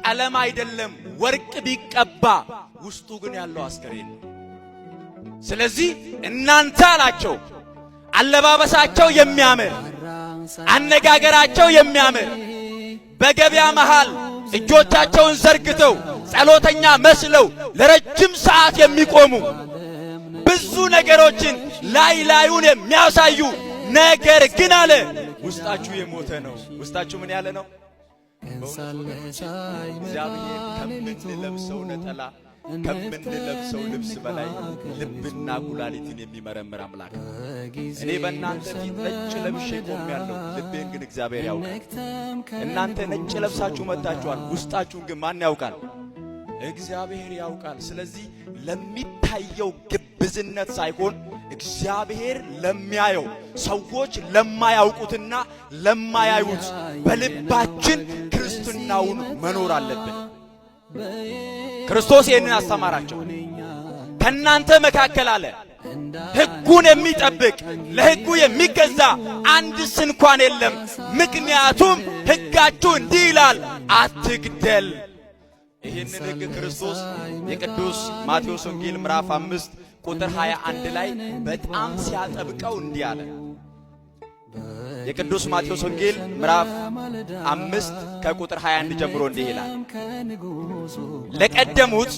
ቀለም አይደለም ወርቅ ቢቀባ ውስጡ ግን ያለው አስከሬን ነው። ስለዚህ እናንተ አላቸው አለባበሳቸው የሚያምር አነጋገራቸው የሚያምር በገበያ መሃል እጆቻቸውን ዘርግተው ጸሎተኛ መስለው ለረጅም ሰዓት የሚቆሙ ብዙ ነገሮችን ላዩን የሚያሳዩ ነገር ግን አለ ውስጣችሁ የሞተ ነው። ውስጣችሁ ምን ያለ ነው? እግዚአብሔር ከምንለብሰው ነጠላ ከምንለብሰው ልብስ በላይ ልብና ኩላሊትን የሚመረምር አምላክ። እኔ በእናንተ ፊት ነጭ ለብሼ ቆሜያለሁ፣ ልቤን ግን እግዚአብሔር ያውቃል። እናንተ ነጭ ለብሳችሁ መጣችኋል፣ ውስጣችሁን ግን ማን ያውቃል? እግዚአብሔር ያውቃል። ስለዚህ ለሚታየው ግብዝነት ሳይሆን እግዚአብሔር ለሚያየው ሰዎች ለማያውቁትና ለማያዩት በልባችን ክርስትናውን መኖር አለብን። ክርስቶስ ይህንን አስተማራቸው። ከእናንተ መካከል አለ ሕጉን የሚጠብቅ ለሕጉ የሚገዛ አንድስ እንኳን የለም። ምክንያቱም ሕጋችሁ እንዲህ ይላል፣ አትግደል፣ ይህንን ሕግ ክርስቶስ የቅዱስ ማቴዎስ ወንጌል ምዕራፍ 5 ቁጥር 21 ላይ በጣም ሲያጠብቀው እንዲህ አለ። የቅዱስ ማቴዎስ ወንጌል ምዕራፍ 5 ከቁጥር 21 ጀምሮ እንዲህ ይላል። ለቀደሙት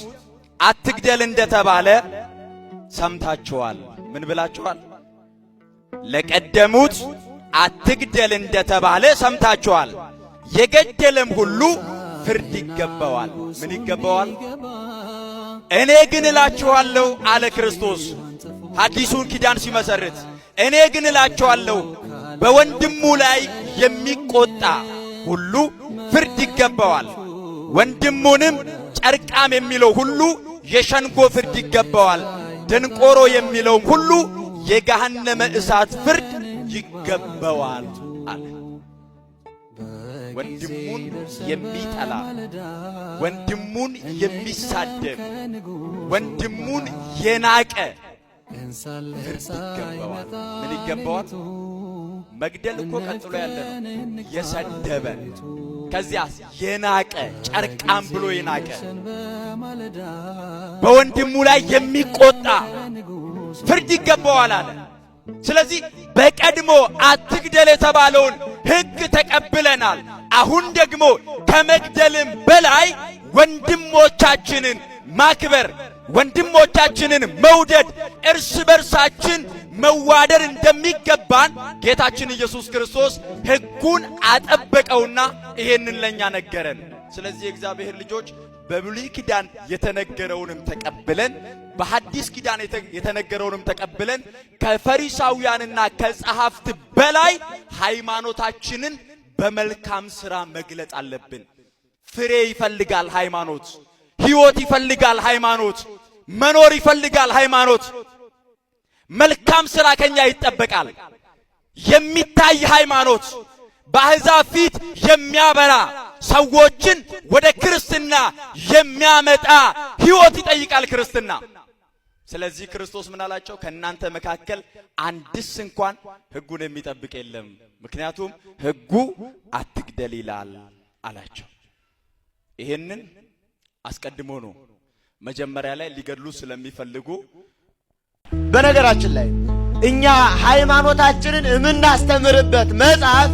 አትግደል እንደተባለ ሰምታችኋል። ምን ብላችኋል? ለቀደሙት አትግደል እንደተባለ ሰምታችኋል። የገደለም ሁሉ ፍርድ ይገባዋል። ምን ይገባዋል? እኔ ግን እላችኋለሁ አለ ክርስቶስ ሐዲሱን ኪዳን ሲመሰርት፣ እኔ ግን እላችኋለሁ በወንድሙ ላይ የሚቆጣ ሁሉ ፍርድ ይገባዋል። ወንድሙንም ጨርቃም የሚለው ሁሉ የሸንጎ ፍርድ ይገባዋል። ደንቆሮ የሚለውም ሁሉ የገሃነመ እሳት ፍርድ ይገባዋል አለ። ወንድሙን የሚጠላ፣ ወንድሙን የሚሳደብ፣ ወንድሙን የናቀ ፍርድ ይገባዋል። ምን ይገባዋል? መግደል እኮ ቀጥሎ ያለ ነው። የሰደበ ከዚያስ የናቀ ጨርቃም ብሎ የናቀ በወንድሙ ላይ የሚቆጣ ፍርድ ይገባዋል አለ። ስለዚህ በቀድሞ አትግደል የተባለውን ሕግ ተቀብለናል። አሁን ደግሞ ከመግደልም በላይ ወንድሞቻችንን ማክበር፣ ወንድሞቻችንን መውደድ፣ እርስ በርሳችን መዋደር እንደሚገባን ጌታችን ኢየሱስ ክርስቶስ ሕጉን አጠበቀውና ይሄንን ለኛ ነገረን። ስለዚህ የእግዚአብሔር ልጆች በብሉይ ኪዳን የተነገረውንም ተቀብለን በሐዲስ ኪዳን የተነገረውንም ተቀብለን ከፈሪሳውያንና ከጸሐፍት በላይ ሃይማኖታችንን በመልካም ሥራ መግለጽ አለብን። ፍሬ ይፈልጋል ሃይማኖት፣ ሕይወት ይፈልጋል ሃይማኖት፣ መኖር ይፈልጋል ሃይማኖት። መልካም ሥራ ከኛ ይጠበቃል። የሚታይ ሃይማኖት፣ በአሕዛብ ፊት የሚያበራ ሰዎችን ወደ ክርስትና የሚያመጣ ሕይወት ይጠይቃል ክርስትና። ስለዚህ ክርስቶስ ምን አላቸው? ከእናንተ መካከል አንድስ እንኳን ሕጉን የሚጠብቅ የለም፣ ምክንያቱም ሕጉ አትግደል ይላል አላቸው። ይሄንን አስቀድሞ ነው መጀመሪያ ላይ ሊገድሉ ስለሚፈልጉ። በነገራችን ላይ እኛ ሃይማኖታችንን የምናስተምርበት መጽሐፍ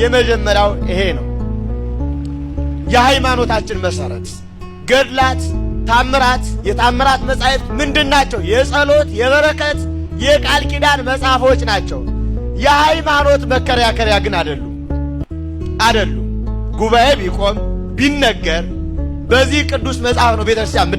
የመጀመሪያው ይሄ ነው። የሃይማኖታችን መሰረት ገድላት፣ ታምራት፣ የታምራት መጻሕፍት ምንድናቸው? የጸሎት፣ የበረከት፣ የቃል ኪዳን መጽሐፎች ናቸው። የሃይማኖት መከራከሪያ ግን አይደሉም። ጉባኤ ቢቆም ቢነገር በዚህ ቅዱስ መጽሐፍ ነው ቤተክርስቲያን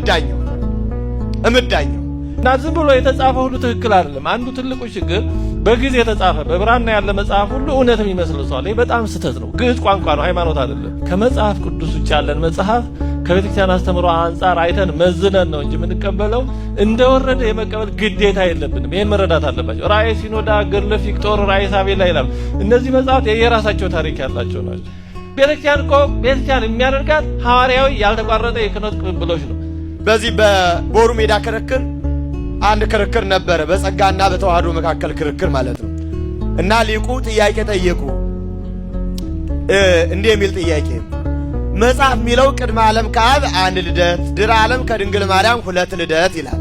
እምዳኘው እና ዝም ብሎ የተጻፈ ሁሉ ትክክል አይደለም። አንዱ ትልቁ ችግር በግዕዝ የተጻፈ በብራና ያለ መጽሐፍ ሁሉ እውነትም ይመስልሷል። ይሄ በጣም ስህተት ነው። ግዕዝ ቋንቋ ነው፣ ሃይማኖት አይደለም። ከመጽሐፍ ቅዱስ ውጭ ያለን መጽሐፍ ከቤተክርስቲያን አስተምሮ አንጻር አይተን መዝነን ነው እንጂ የምንቀበለው እንደወረደ የመቀበል ግዴታ የለብንም። ይሄን መረዳት አለባቸው። ራእየ ሲኖዳ፣ ገድለ ፊቅጦር፣ ራእየ ሳቤላ ይላል። እነዚህ መጽሐፍት የየራሳቸው ታሪክ ያላቸው ናቸው። ቤተክርስቲያን እኮ ቤተክርስቲያን የሚያደርጋት ሐዋርያዊ ያልተቋረጠ የክህነት ቅብብሎች ነው። በዚህ በቦሩ ሜዳ ክርክር አንድ ክርክር ነበረ፣ በጸጋና በተዋህዶ መካከል ክርክር ማለት ነው። እና ሊቁ ጥያቄ ጠየቁ። እንዲህ የሚል ጥያቄ መጽሐፍ የሚለው ቅድመ ዓለም ከአብ 1 ልደት፣ ድኅረ ዓለም ከድንግል ማርያም 2 ልደት ይላል።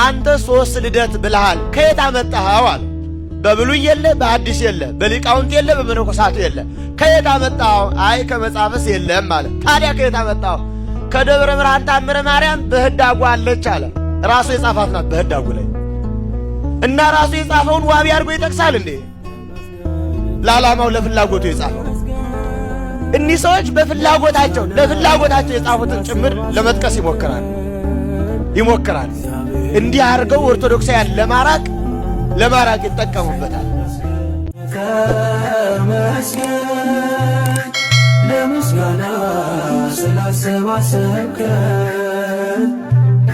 አንተ 3 ልደት ብለሃል፣ ከየት አመጣኸው አለ። በብሉይ የለ፣ በሐዲስ የለ፣ በሊቃውንት የለ፣ በመነኮሳቱ የለ፣ ከየት አመጣኸው? አይ ከመጽሐፍስ የለም አለ። ታዲያ ከየት አመጣኸው? ከደብረ ብርሃን ታምረ ማርያም በህዳጉ አለች አለ። ራሱ የጻፋት ናት በህዳጉ ላይ። እና ራሱ የጻፈውን ዋቢ አድርጎ ይጠቅሳል እንዴ? ለዓላማው ለፍላጎቱ የጻፈው። እኒህ ሰዎች ለፍላጎታቸው የጻፉትን ጭምር ለመጥቀስ ይሞክራል። እንዲህ አድርገው ኦርቶዶክሳውያን ለማራቅ ይጠቀሙበታል። ለምስጋና ስላሰባሰብከን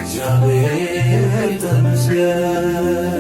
እግዚአብሔር ተመስገን።